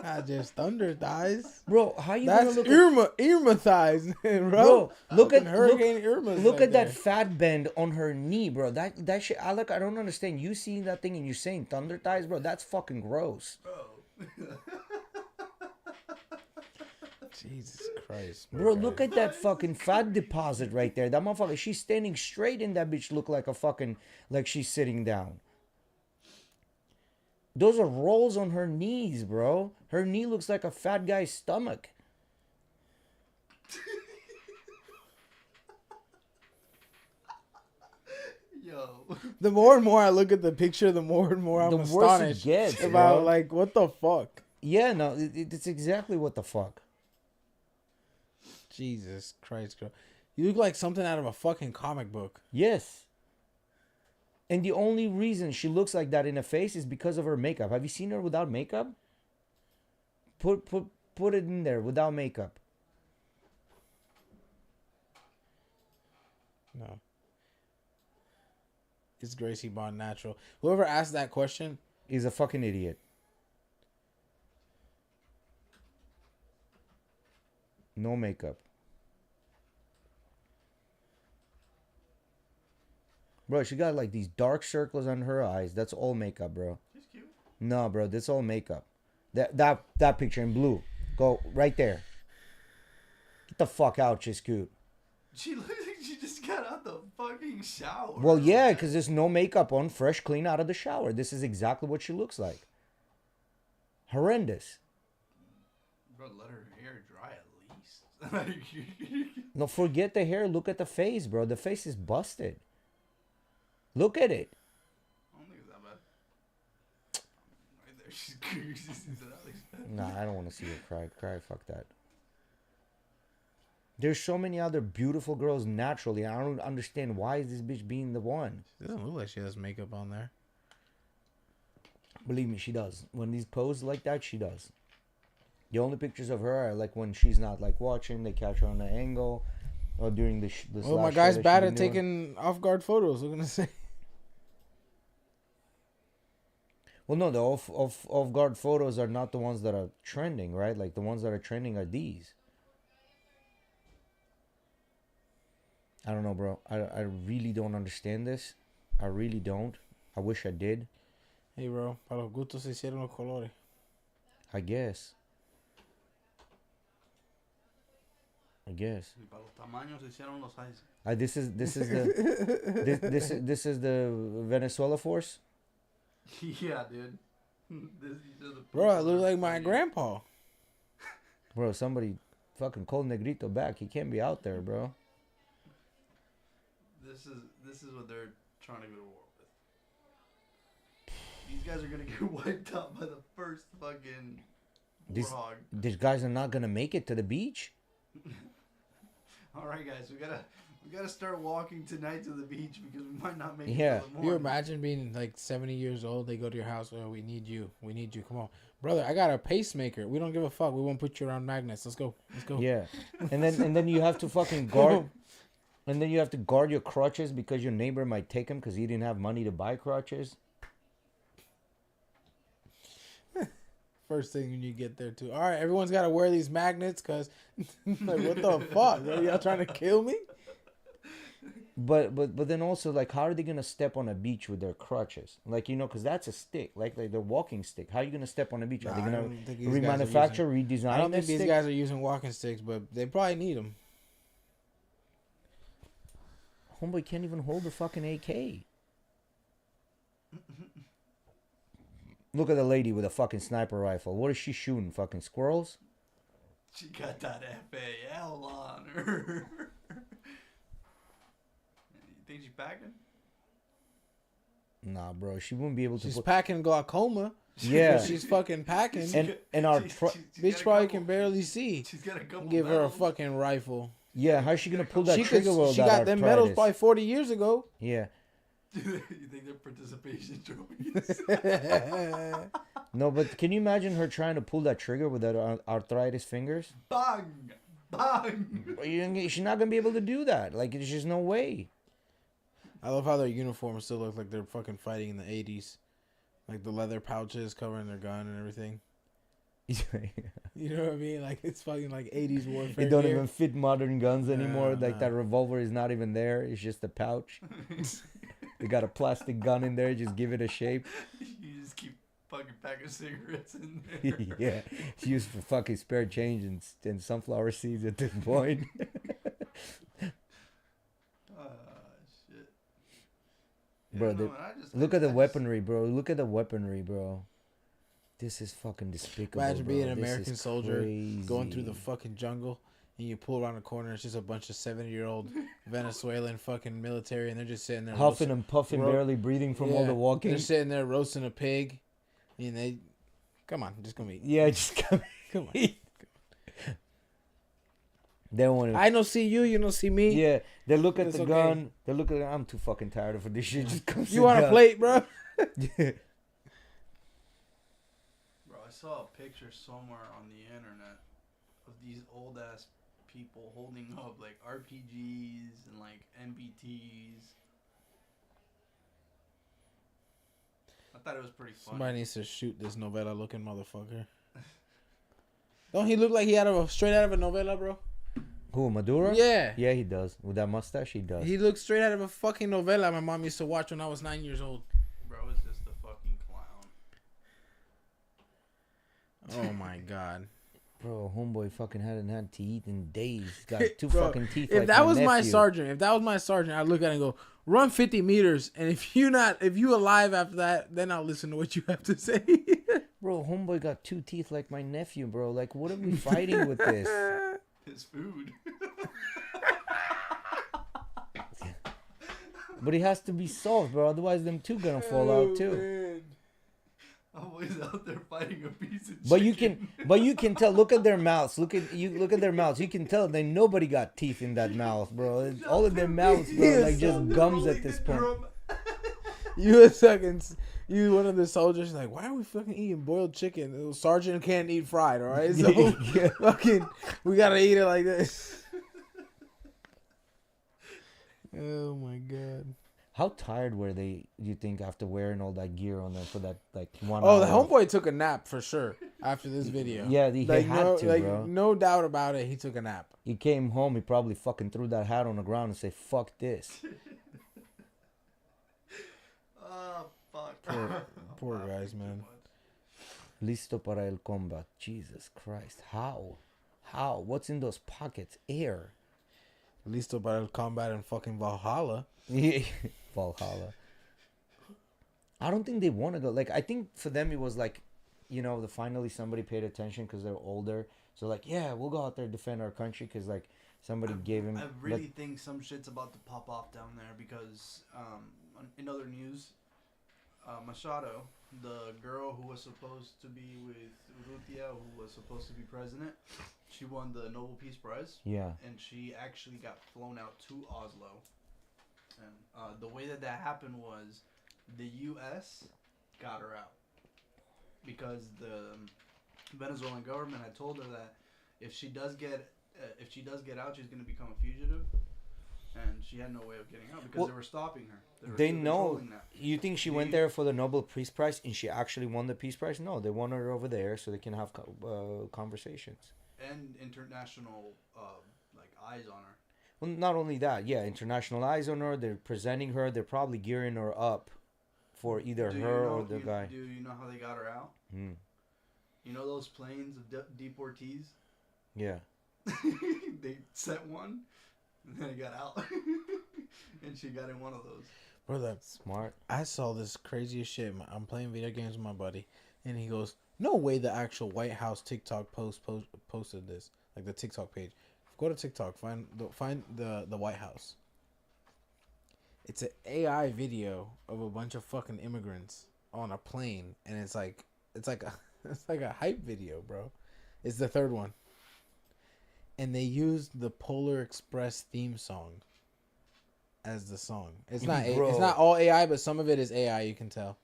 Not just thunder thighs, bro. How you That's gonna look Irma thighs, bro. Look at Hurricane Irma. Look at that fat bend on her knee, bro. That shit. I don't understand. You seeing that thing and you saying thunder thighs, bro? That's fucking gross. Bro. Jesus Christ, bro. Look at that fucking fat deposit right there. That motherfucker. She's standing straight, and that bitch look like a fucking like she's sitting down. Those are rolls on her knees, bro. Her knee looks like a fat guy's stomach. Yo. The more and more I look at the picture, the more and more I'm astonished about, bro. Like, what the fuck? Yeah, no, it's exactly what the fuck. Jesus Christ, girl. You look like something out of a fucking comic book. Yes. And the only reason she looks like that in the face is because of her makeup. Have you seen her without makeup? Put it in there without makeup. No. Is Gracie Bond natural? Whoever asked that question is a fucking idiot. No makeup. Bro, she got like these dark circles on her eyes. That's all makeup, bro. She's cute. No, bro, that's all makeup. That picture in blue. Go right there. Get the fuck out, she's cute. She looks like she just got out the fucking shower. Well, yeah, because there's no makeup on, fresh, clean out of the shower. This is exactly what she looks like. Horrendous. Bro, let her hair dry at least. No, forget the hair. Look at the face, bro. The face is busted. Look at it. I don't think it's that bad. Right there, she's crazy. Nah, I don't want to see her cry. Fuck that. There's so many other beautiful girls naturally. I don't understand why is this bitch being the one. She doesn't look like she has makeup on there. Believe me, she does. When these pose like that, she does. The only pictures of her are like when she's not like watching. They catch her on an angle, or during this. Oh, my guy's bad at taking off guard photos. What am I gonna say? Well, no, the off guard photos are not the ones that are trending, right? Like the ones that are trending are these. I don't know, bro. I really don't understand this. I really don't. I wish I did. Hey, bro. Para los gustos se hicieron los colores. I guess. Y para los tamaños se hicieron los sizes. This is the Venezuela force. Yeah, dude. Bro, I look like my grandpa. Bro, somebody fucking call Negrito back. He can't be out there, bro. This is what they're trying to go to war with. These guys are gonna get wiped out by the first fucking warthog. These guys are not gonna make it to the beach. All right, guys, we gotta start walking tonight to the beach because we might not make it. Yeah. till the morning. You imagine being like 70 years old? They go to your house. Oh, we need you. We need you. Come on, brother. I got a pacemaker. We don't give a fuck. We won't put you around magnets. Let's go. Let's go. Yeah, and then you have to fucking guard. And then you have to guard your crutches because your neighbor might take them because he didn't have money to buy crutches. First thing when you get there too. All right, everyone's got to wear these magnets because, like, what the fuck? Are y'all trying to kill me? But then also, like, how are they gonna step on a beach with their crutches? Like, you know, because that's a stick, like their walking stick. How are you gonna step on a beach? Are they gonna remanufacture, redesign? I don't think these stick? guys are using walking sticks, but they probably need them. Homeboy can't even hold a fucking AK. Look at the lady with a fucking sniper rifle. What is she shooting? Fucking squirrels? She got that FAL on her. You think she's packing? Nah, bro. She wouldn't be able to. She's packing glaucoma. Yeah. She's fucking packing. And our bitch probably can barely see. She's got a couple. Give her a medals. fucking rifle. Yeah, how's she gonna pull that trigger wheel? She got them medals probably 40 years ago. Yeah. You think they're participation trophies? No, but can you imagine her trying to pull that trigger with that arthritis fingers? Bang! Bang! She's not gonna be able to do that. Like, there's just no way. I love how their uniforms still look like they're fucking fighting in the 80s. Like the leather pouches covering their gun and everything. You know what I mean? Like, it's fucking like 80s warfare. It don't gear. even fit modern guns anymore. Nah. Like, that revolver is not even there. It's just a pouch. They got a plastic gun in there. Just give it a shape. You just keep fucking packing cigarettes in there. Yeah. It's used for fucking spare change and sunflower seeds at this point. Shit. Bro, look at the weaponry, bro. Look at the weaponry, bro. This is fucking despicable. Imagine being bro. an American soldier crazy. going through the fucking jungle and you pull around a corner. It's just a bunch of 70-year-old Venezuelan fucking military, and they're just sitting there huffing and puffing, barely breathing from all the walking. They're sitting there roasting a pig, and they, come on, just come eat. Yeah, just come on. They want to. I don't see you. You don't see me. Yeah, they look at It's the okay. gun. They look at. I'm too fucking tired for this shit. Just come. You want a plate, bro? Yeah. Bro, I saw a picture somewhere on the internet of these old ass people holding up like RPGs and like MBTs. I thought it was pretty funny. Somebody needs to shoot this novella looking motherfucker. Don't he look like he straight out of a novella, bro? Who, Maduro? Yeah. Yeah, he does. With that mustache, he does. He looks straight out of a fucking novella my mom used to watch when I was 9 years old. Bro, it's just a fucking clown. Oh my god. Bro, homeboy fucking hadn't had teeth in days. He's got two Bro, fucking teeth. If like that was my nephew. sergeant, I'd look at it and go, run 50 meters, and if you alive after that, then I'll listen to what you have to say. Bro, homeboy got two teeth like my nephew, bro. Like, what are we fighting with this? His food. But he has to be soft, bro. Otherwise, them two gonna fall out too. Man. Always out there fighting a piece of chicken. But you can tell. Look at their mouths. Look at their mouths. You can tell they nobody got teeth in that mouth, bro. All of their mouths, bro, like just gums at this point. You one of the soldiers like, why are we fucking eating boiled chicken? Sergeant can't eat fried, all right? So fucking we gotta eat it like this. Oh my god. How tired were they, you think, after wearing all that gear on them for that, like, 1 Oh, hour? the homeboy took a nap for sure after this video. Yeah, he had to, bro. No doubt about it, he took a nap. He came home, he probably fucking threw that hat on the ground and said, fuck this. Oh, fuck. Poor guys, man. Listo para el combat. Jesus Christ. How? What's in those pockets? Air. Listo para el combat in fucking Valhalla. Valhalla. I don't think they want to go. Like, I think for them it was like, finally somebody paid attention because they're older. So like, yeah, we'll go out there and defend our country because like somebody gave him. I really think some shit's about to pop off down there because in other news, Machado, the girl who was supposed to be with Urrutia, who was supposed to be president, she won the Nobel Peace Prize. Yeah. And she actually got flown out to Oslo. And the way that happened was the U.S. got her out because the Venezuelan government had told her that if she does get out, she's going to become a fugitive, and she had no way of getting out because they were stopping her. They know. You think she went there for the Nobel Peace Prize and she actually won the Peace Prize? No, they want her over there so they can have conversations and international eyes on her. Well, not only that, yeah, international eyes on her. They're presenting her. They're probably gearing her up for either her or the guy. Do you know how they got her out? You know those planes of deportees? Yeah. They set one, and then it got out, and she got in one of those. Bro, that's smart. I saw this craziest shit. I'm playing video games with my buddy, and he goes, "No way, the actual White House TikTok posted this, like the TikTok page. Go to TikTok, find the White House. It's an AI video of a bunch of fucking immigrants on a plane, and it's like a hype video, bro. It's the third one, and they used the Polar Express theme song as the song. It's not it's not all AI, but some of it is AI. You can tell.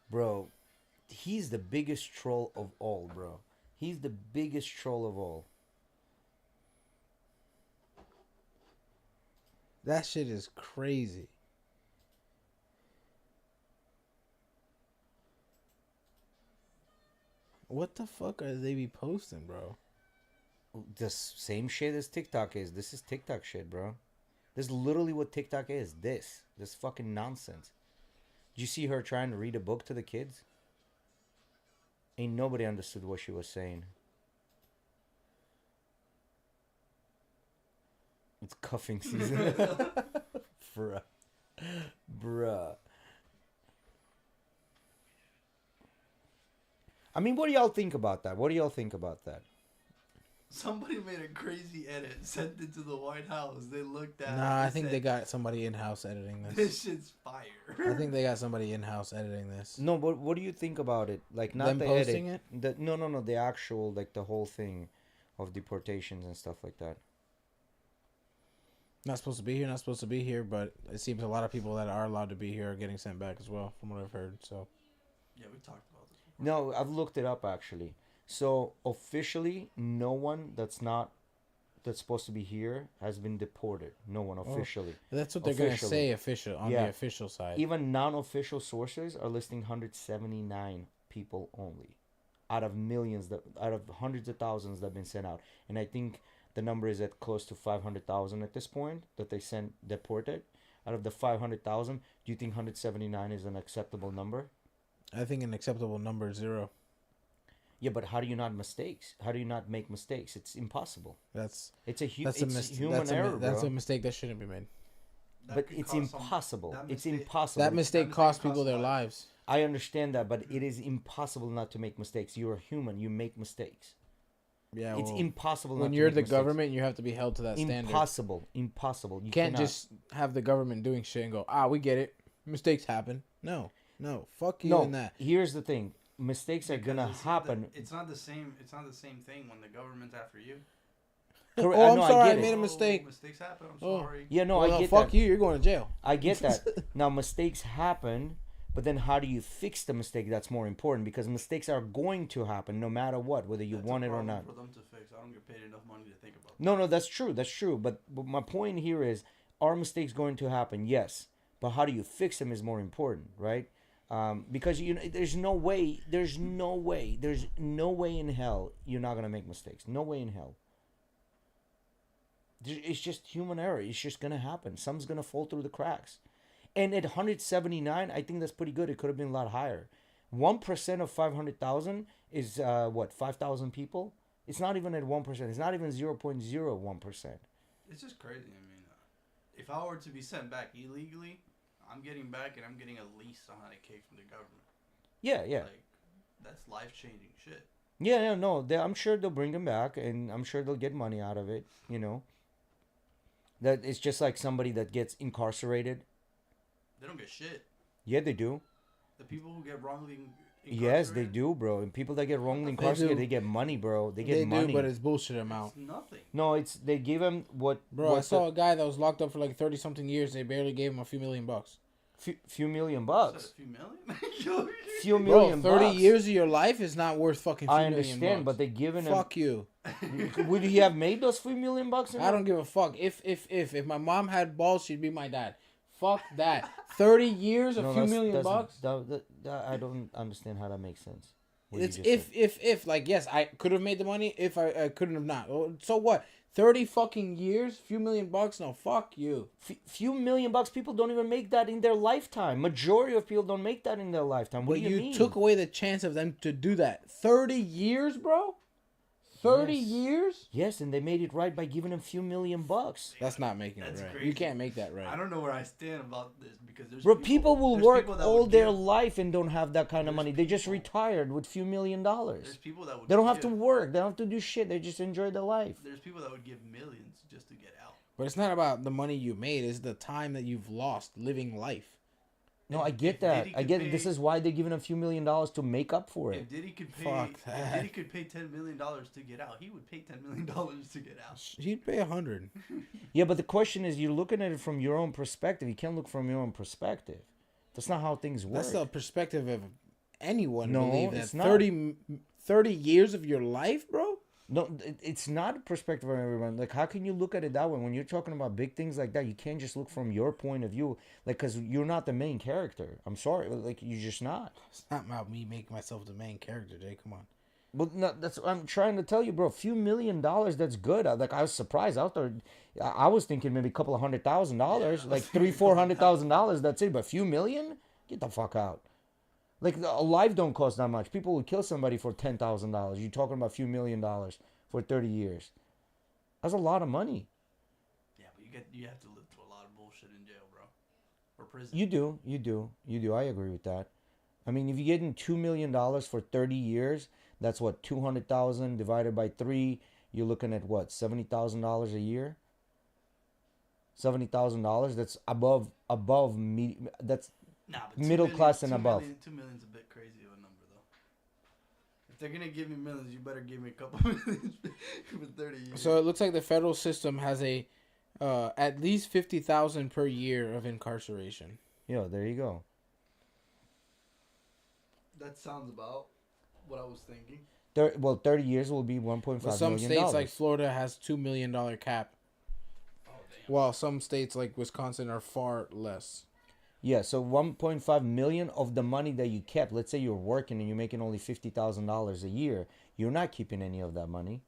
Bro, he's the biggest troll of all, bro. He's the biggest troll of all. That shit is crazy. What the fuck are they be posting, bro? The same shit as TikTok is. This is TikTok shit, bro. This is literally what TikTok is. This fucking nonsense. Did you see her trying to read a book to the kids? Ain't nobody understood what she was saying. It's cuffing season. Bruh. I mean, what do y'all think about that? Somebody made a crazy edit, sent it to the White House. They looked at it. Nah, I think they got somebody in-house editing this. This shit's fire. I think they got somebody in-house editing this. No, but what do you think about it? Like, not them the posting edit. it? No, the actual, like, the whole thing of deportations and stuff like that. Not supposed to be here, but it seems a lot of people that are allowed to be here are getting sent back as well, from what I've heard. So, yeah, we talked about this before. No, I've looked it up, actually. So, officially, no one that's supposed to be here has been deported. No one officially. That's what they're going to say on the official side. Even non-official sources are listing 179 people only out of hundreds of thousands that have been sent out. And I think the number is at close to 500,000 at this point that they deported. Out of the 500,000, do you think 179 is an acceptable number? I think an acceptable number is 0. Yeah, but how do you not mistakes? How do you not make mistakes? It's impossible. It's human error, That's bro. A mistake that shouldn't be made. But it's impossible. Impossible. That mistake cost people their lives. I understand that, but it is impossible not to make mistakes. You're a human. You make mistakes. Yeah, it's impossible. When you're the government, you have to be held to that standard. Impossible. You can't just have the government doing shit and go, we get it. Mistakes happen. No, fuck you in that. Here's the thing. Mistakes are gonna happen. It's not the same thing when the government's after you. Correct. Oh, I'm No, sorry, I get it. made a mistake. Mistakes happen. I'm Oh. sorry. Yeah, no, Well, I get fuck that. you. You're going to jail. I get that. Now, mistakes happen, but then how do you fix the mistake? That's more important because mistakes are going to happen no matter what, whether you That's want a it or problem not. for them to fix. I don't get paid enough money to think about. No, that's true. That's true. But my point here is, are mistakes going to happen? Yes. But how do you fix them is more important, right? Because there's no way in hell you're not gonna make mistakes. No way in hell. It's just human error. It's just gonna happen. Something's gonna fall through the cracks. And at 179, I think that's pretty good. It could have been a lot higher. 1% of 500,000 is what, 5,000 people? It's not even at 1%. It's not even 0.01%. It's just crazy. I mean, if I were to be sent back illegally, I'm getting back and I'm getting at least 100K from the government. Yeah. Like, that's life-changing shit. Yeah, no. I'm sure they'll bring them back, and I'm sure they'll get money out of it. That it's just like somebody that gets incarcerated. They don't get shit. Yeah, they do. The people who get wrongly Yes, they do, bro. And people that get wrongly incarcerated, they get money, bro. They get money. They do, but it's bullshit amount. It's nothing. No, they give him what... Bro, I saw a guy that was locked up for like 30-something years. They barely gave him a few $1 million. Few $million bucks. A few million? Few Bro, $1 million 30 years of your life is not worth fucking few $1 million. I understand, but they giving him... Fuck you. Would he have made those few $1 million? I don't give a fuck. If my mom had balls, she'd be my dad. Fuck that. 30 years, a few $1 million. I don't understand how that makes sense. It's if like, yes, I could have made the money if I couldn't have not. So what? 30 fucking years, few $1 million? No, fuck you. Few $1 million, people don't even make that in their lifetime. Majority of people don't make that in their lifetime. What do you mean? Took away the chance of them to do that. 30 years, bro? 30 years? Yes, and they made it right by giving him few $1 million. That's not making it right. Crazy. You can't make that right. I don't know where I stand about this because there's people will work all their life. life and don't have that kind of money. They just retired with few $1 million. There's people that would. They don't have to work. They don't have to do shit. They just enjoy their life. There's people that would give millions just to get out. But it's not about the money you made. It's the time that you've lost living life. No, I get that. I get it. This is why they're giving a few $1 million to make up for it. If Diddy could pay $10 million to get out, he would pay $10 million to get out. He'd pay 100. Yeah, but the question is, you're looking at it from your own perspective. You can't look from your own perspective. That's not how things work. That's the perspective of anyone. No, believe that it's not. 30 years of your life, bro? No, it's not a perspective of everyone. Like, how can you look at it that way? When you're talking about big things like that, you can't just look from your point of view. Like, because you're not the main character. I'm sorry. Like, you're just not. It's not about me making myself the main character, Jay. Come on. But no, that's what I'm trying to tell you, bro. A few $1 million, that's good. I was surprised out there. I was thinking maybe a couple of $100,000, like $300,000-$400,000. That's it. But a few million? Get the fuck out. Like, a life don't cost that much. People would kill somebody for $10,000. You're talking about a few $1 million for 30 years. That's a lot of money. Yeah, but you have to live through a lot of bullshit in jail, bro, or prison. You do. I agree with that. I mean, if you're getting $2 million for 30 years, that's what, 200,000 divided by 3. You're looking at what, $70,000 a year? $70,000. That's above me. That's middle class and above. 2 million's a bit crazy of a number, though. If they're gonna give me millions, you better give me a couple millions for 30 years. So it looks like the federal system has at least 50,000 per year of incarceration. Yo, there you go. That sounds about what I was thinking. 30 years will be $1.5 million. Some states like Florida has $2 million cap. Oh, damn. While some states like Wisconsin are far less. Yeah, so 1.5 million of the money that you kept. Let's say you're working and you're making only $50,000 a year. You're not keeping any of that money.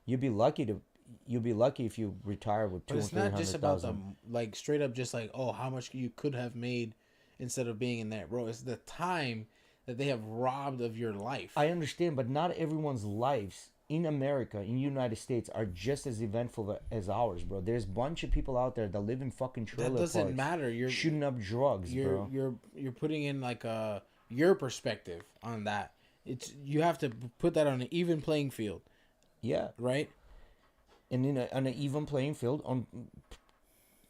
You'd be lucky if you retire with $200,000. But it's not just about the like straight up just like, oh, how much you could have made instead of being in there, bro. It's the time that they have robbed of your life. I understand, but not everyone's lives in America, in the United States, are just as eventful as ours, bro. There's a bunch of people out there that live in fucking trailer parks. That doesn't matter. You're shooting up drugs, bro. You're putting in like your perspective on that. You have to put that on an even playing field. Yeah. Right? And on an even playing field, on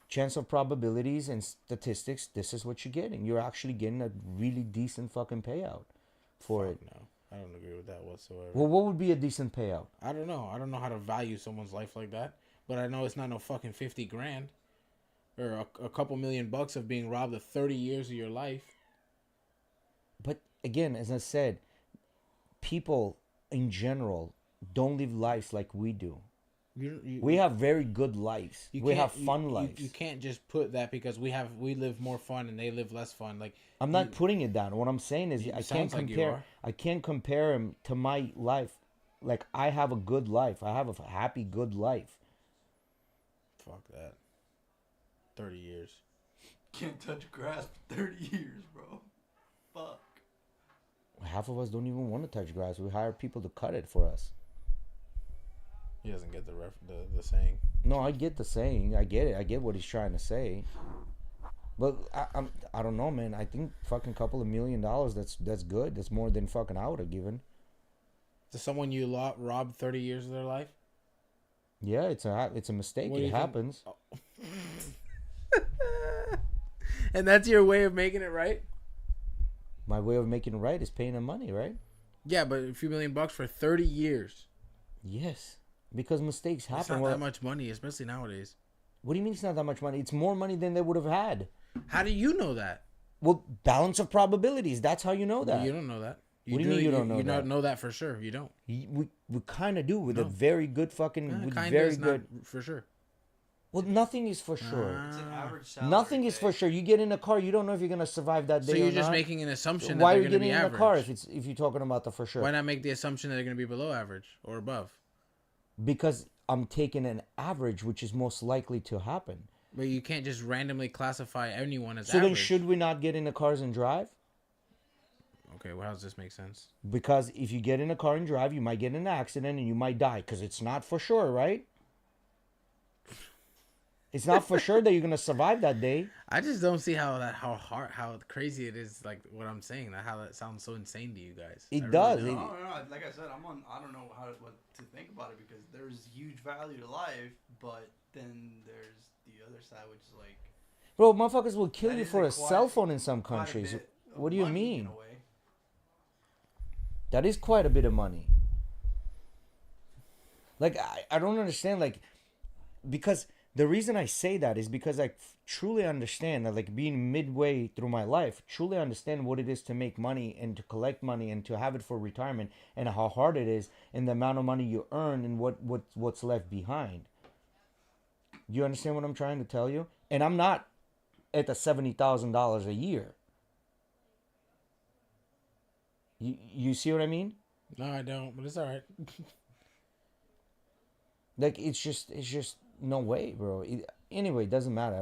chance of probabilities and statistics, this is what you're getting. You're actually getting a really decent fucking payout for it. No. I don't agree with that whatsoever. Well, what would be a decent payout? I don't know. I don't know how to value someone's life like that. But I know it's not no fucking 50 grand or a couple $1,000,000 of being robbed of 30 years of your life. But again, as I said, people in general don't live lives like we do. We have very good lives. We have fun lives. You can't just put that because we live more fun and they live less fun. Like I'm not putting it down. What I'm saying is I can't compare. I can't compare him to my life. Like I have a good life. I have a happy, good life. Fuck that. 30 years. Can't touch grass for 30 years, bro. Fuck. Half of us don't even want to touch grass. We hire people to cut it for us. He doesn't get the saying. No, I get the saying. I get it. I get what he's trying to say. But I don't know, man. I think fucking couple of $1 million. That's good. That's more than fucking I would have given. To someone you robbed 30 years of their life. Yeah, it's a mistake. It happens. Oh. And that's your way of making it right? My way of making it right is paying them money, right? Yeah, but a few $1,000,000 for 30 years. Yes, because mistakes happen. It's not that much money, especially nowadays. What do you mean it's not that much money? It's more money than they would have had. How do you know that? Well, balance of probabilities. That's how you know that. Well, you don't know that. What do you mean you don't know that? You don't know that for sure. You don't. We kind of do with a very good fucking... with kind very of good... not for sure. Well, nothing is for sure. It's an average salary. Nothing is for sure. You get in a car, you don't know if you're gonna survive that day. So you're or just not. making an assumption Why that are they're you going to be getting in average. a car if you're talking about the for sure? Why not make the assumption that they're going to be below average or above? Because I'm taking an average, which is most likely to happen. But you can't just randomly classify anyone as so average. Then should we not get in the cars and drive? Okay, well, how does this make sense? Because if you get in a car and drive, you might get in an accident and you might die. Because it's not for sure, right? It's not for sure that you're gonna survive that day. I just don't see how crazy it is. Like what I'm saying, how that sounds so insane to you guys. It does. No, like I said, I don't know what to think about it because there's huge value to life, but then there's the other side, which is like, bro, motherfuckers will kill you for a cell phone in some countries. What do you mean? That is quite a bit of money. Like I don't understand. Like because. The reason I say that is because I truly understand that, like being midway through my life, truly understand what it is to make money and to collect money and to have it for retirement and how hard it is and the amount of money you earn and what's left behind. You understand what I'm trying to tell you? And I'm not at the $70,000 a year. You see what I mean? No, I don't, but it's all right. Like it's just. No way, bro. Anyway, it doesn't matter.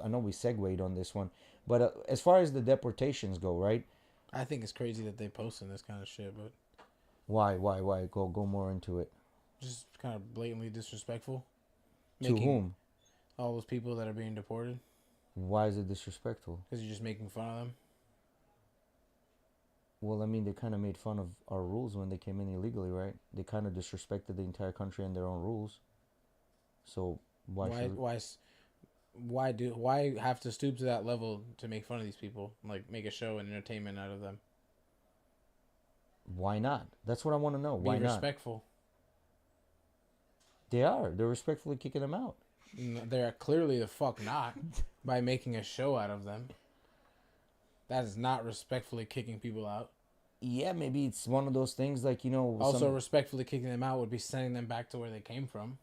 I know we segued on this one. But as far as the deportations go, right? I think it's crazy that they posting this kind of shit, but... Why? Go more into it. Just kind of blatantly disrespectful. To whom? All those people that are being deported. Why is it disrespectful? Because you're just making fun of them. Well, I mean, they kind of made fun of our rules when they came in illegally, right? They kind of disrespected the entire country and their own rules. So why have to stoop to that level to make fun of these people? Like make a show and entertainment out of them? Why not? That's what I want to know. Why not? Be respectful. They're respectfully kicking them out. They're clearly the fuck not by making a show out of them. That is not respectfully kicking people out. Yeah, maybe it's one of those things like, Also, respectfully kicking them out would be sending them back to where they came from.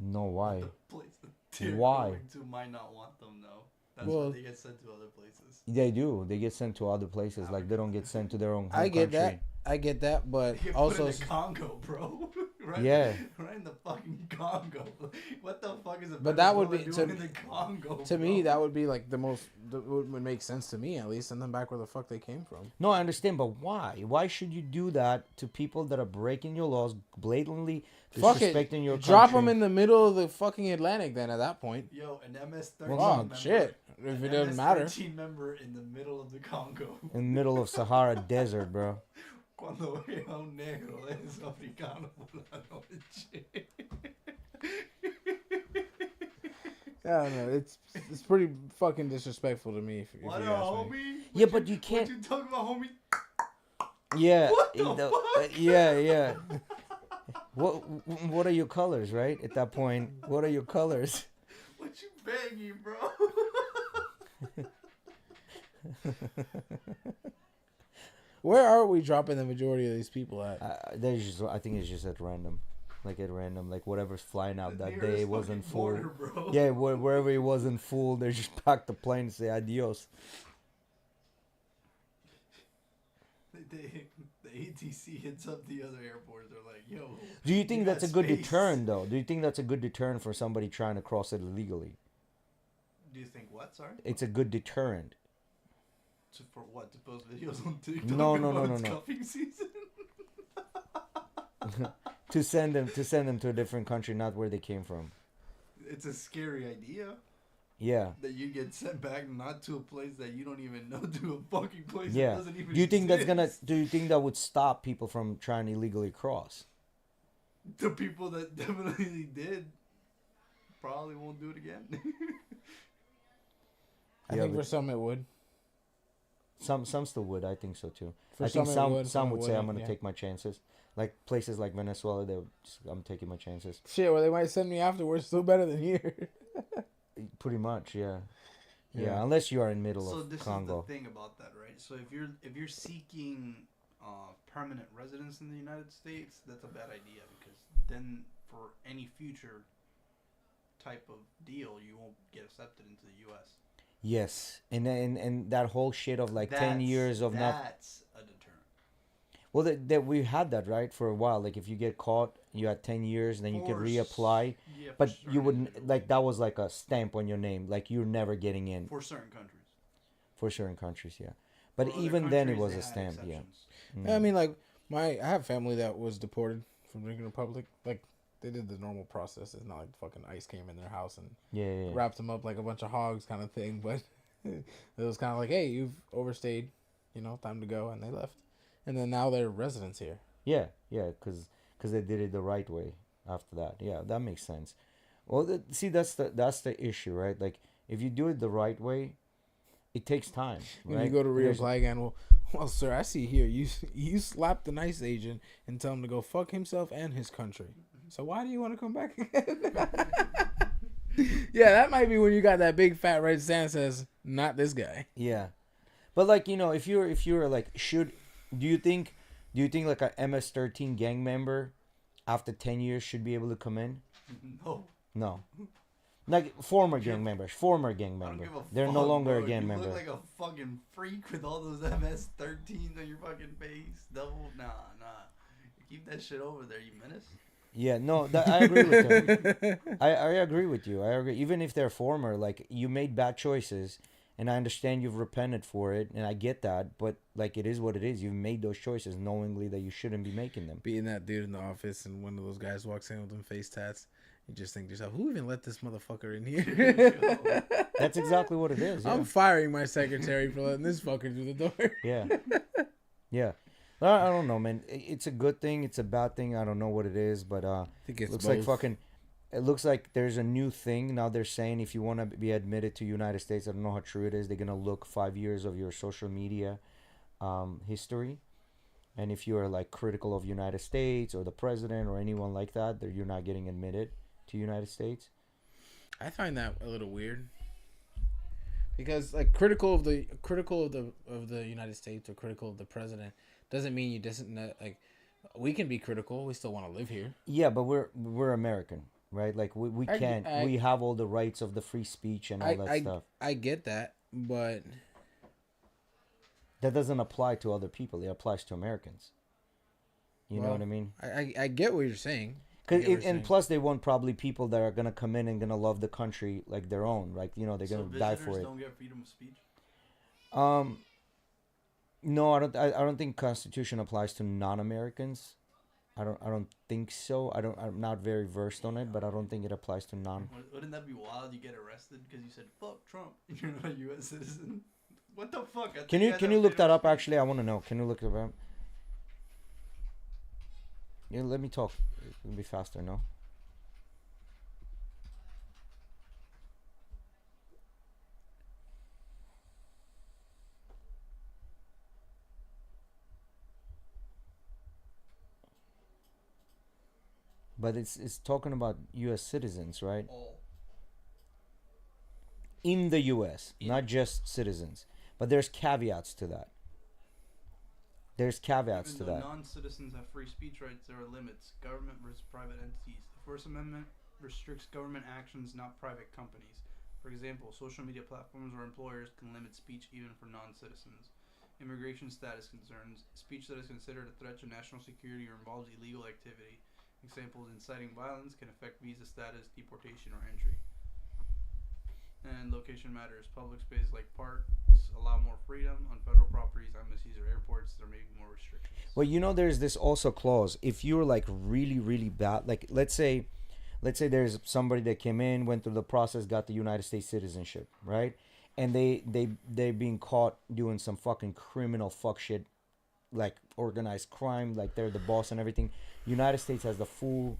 No, why? The place that why? Going to might not want them, though. That's why they get sent to other places. They do. They get sent to other places. Like, they don't get sent to their own home country. I get that, but they get also... put in the Congo, bro. Right? Yeah. Right in the fucking Congo. What the fuck is it? But that would be... doing in the Congo, to me, that would be, like, the most... would make sense to me, at least. Send them back where the fuck they came from. No, I understand, but why? Why should you do that to people that are breaking your laws, blatantly disrespecting your country? Drop them in the middle of the fucking Atlantic, then, at that point. Yo, an MS-13 member... shit. If it doesn't matter. MS-13 member in the middle of the Congo. In the middle of Sahara Desert, bro. Cuando veo a un negro es africano por la noche. I don't know. It's pretty fucking disrespectful to me. What up, homie? Yeah, but you can't. What you talking about, homie? Yeah. What the fuck? Yeah. What are your colors, right? At that point, what are your colors? What you begging, bro? Where are we dropping the majority of these people at? I think it's just at random. Like at random, like whatever's flying out The that nearest day wasn't fucking full. border, bro. Yeah, wherever it wasn't full, they just packed the plane and say adios. The ATC hits up the other airports. They're like, yo. Do you think got that's a good space. deterrent, though? Do you think that's a good deterrent for somebody trying to cross it illegally? Do you think what? Sorry? It's a good deterrent. For what? To post videos on TikTok? No. about cuffing season? to send them to a different country, not where they came from. It's a scary idea. Yeah. That you get sent back not to a place that you don't even know, to a fucking place Yeah. that doesn't even Do you think exist. do you think that would stop people from trying to illegally cross? The people that definitely did probably won't do it again. I think for some it would. Some still would. I think so too. For I think some it would, some would say I'm wouldn't, gonna take my chances. Like places like Venezuela, I'm taking my chances. Shit, well they might send me afterwards. Still better than here. Pretty much, yeah. Yeah. Yeah, unless you are in middle So of this Congo. is the thing about that, right? So if you're seeking permanent residence in the United States, that's a bad idea, because then for any future type of deal, you won't get accepted into the U.S. Yes, and that whole shit of like 10 years of not. That's a deterrent. Well, that we had that right for a while. Like if you get caught, you had 10 years, and then you could reapply. Yeah, for But certain you wouldn't individuals. like that was like a stamp on your name. Like you're never getting in For certain countries. for certain countries, yeah. But For other even then, it countries, was they a had stamp, yeah. exceptions. I mean, like I have family that was deported from Dominican Republic. Like they did the normal process. It's not like fucking ICE came in their house and Yeah. wrapped them up like a bunch of hogs, kind of thing. But it was kind of like, hey, you've overstayed. Time to go, and they left. And then now they're residents here. Yeah, because they did it the right way after that. Yeah, that makes sense. Well, see, that's the issue, right? Like, if you do it the right way, it takes time, When right? you go to There's- reapply again, well, sir, I see here you slapped the nice agent and tell him to go fuck himself and his country. So why do you want to come back again? Yeah, that might be when you got that big fat red stand says, not this guy. Yeah, but like if you're like do you think like a MS-13 gang member after 10 years should be able to come in? No. Like former gang members. I don't member. give a They're fuck, no longer bro. a gang You member. look like a fucking freak with all those MS-13s on your fucking face. Double, nah. Keep that shit over there, you menace. Yeah, no, I agree with him. I agree with you. I agree. Even if they're former, like you made bad choices, and I understand you've repented for it, and I get that. But like, it is what it is. You've made those choices knowingly that you shouldn't be making them. Being that dude in the office and one of those guys walks in with them face tats, you just think to yourself, who even let this motherfucker in here? That's exactly what it is. Yeah. I'm firing my secretary for letting this fucker through the door. Yeah. I don't know, man. It's a good thing. It's a bad thing. I don't know what it is, but I think it's looks both. like fucking. It looks like there's a new thing now. They're saying if you want to be admitted to United States, I don't know how true it is. They're gonna look 5 years of your social media history, and if you are like critical of United States or the president or anyone like that, you're not getting admitted to United States. I find that a little weird because like critical of the United States or critical of the president doesn't mean you doesn't like. We can be critical. We still want to live here. Yeah, but we're American, right? Like we can't. We have all the rights of the free speech and all that stuff. I get that, but that doesn't apply to other people. It applies to Americans. You know what I mean? I get what you're saying. Plus they want probably people that are gonna come in and gonna love the country like their own. Like they're gonna die for it. Don't get freedom of speech. No, I don't think Constitution applies to non-Americans. I don't think so. I'm not very versed on it, but I don't think it applies to non. Wouldn't that be wild? You get arrested because you said "fuck Trump." You're not a U.S. citizen. What the fuck? Can you look that up? Actually, I want to know. Can you look it up? Yeah, let me talk. It'll be faster, no? But it's talking about U.S. citizens, right? All. In the U.S., not just citizens. But there's caveats to that. There's caveats to Even though that. non-citizens have free speech rights, there are limits. Government versus private entities. The First Amendment restricts government actions, not private companies. For example, social media platforms or employers can limit speech even for non-citizens. Immigration status concerns. Speech that is considered a threat to national security or involves illegal activity. Examples: inciting violence can affect visa status, deportation, or entry. And location matters. Public spaces like parks allow more freedom. On federal properties, embassies, or airports, there may be more restrictions. Well, you know, there's this also clause. If you're like really, really bad, like let's say there's somebody that came in, went through the process, got the United States citizenship, right? And they're being caught doing some fucking criminal fuck shit, like organized crime, like they're the boss and everything. United States has the full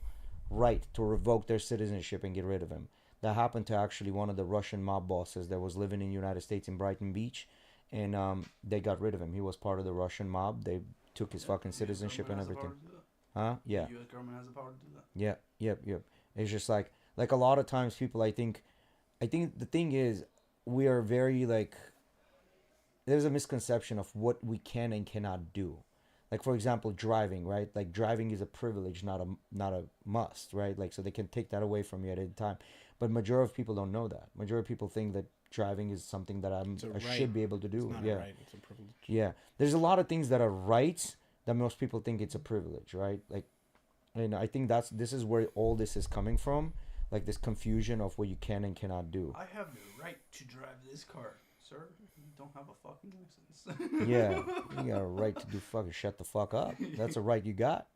right to revoke their citizenship and get rid of him. That happened to actually one of the Russian mob bosses that was living in the United States in Brighton Beach, and they got rid of him. He was part of the Russian mob. They took his fucking citizenship and everything. Huh? Yeah. The U.S. government has the power to do that. Yeah. Yep. It's just like a lot of times people, I think the thing is, we are very like, there's a misconception of what we can and cannot do. Like, for example, driving, right? Like, driving is a privilege, not a must, right? Like, so they can take that away from you at any time. But majority of people don't know that. Majority of people think that driving is something that I should be able to do. It's not yeah. a right, it's a privilege. Yeah. There's a lot of things that are rights that most people think it's a privilege, right? Like, and I think this is where all this is coming from. Like, this confusion of what you can and cannot do. I have the right to drive this car, sir. You don't have a fucking license. Yeah. You got a right to do fucking shut the fuck up. That's a right you got.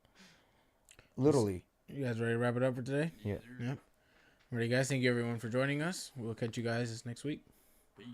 Literally. You guys ready to wrap it up for today? Yeah. Yep. Ready, guys? Thank you, everyone, for joining us. We'll catch you guys next week. Peace.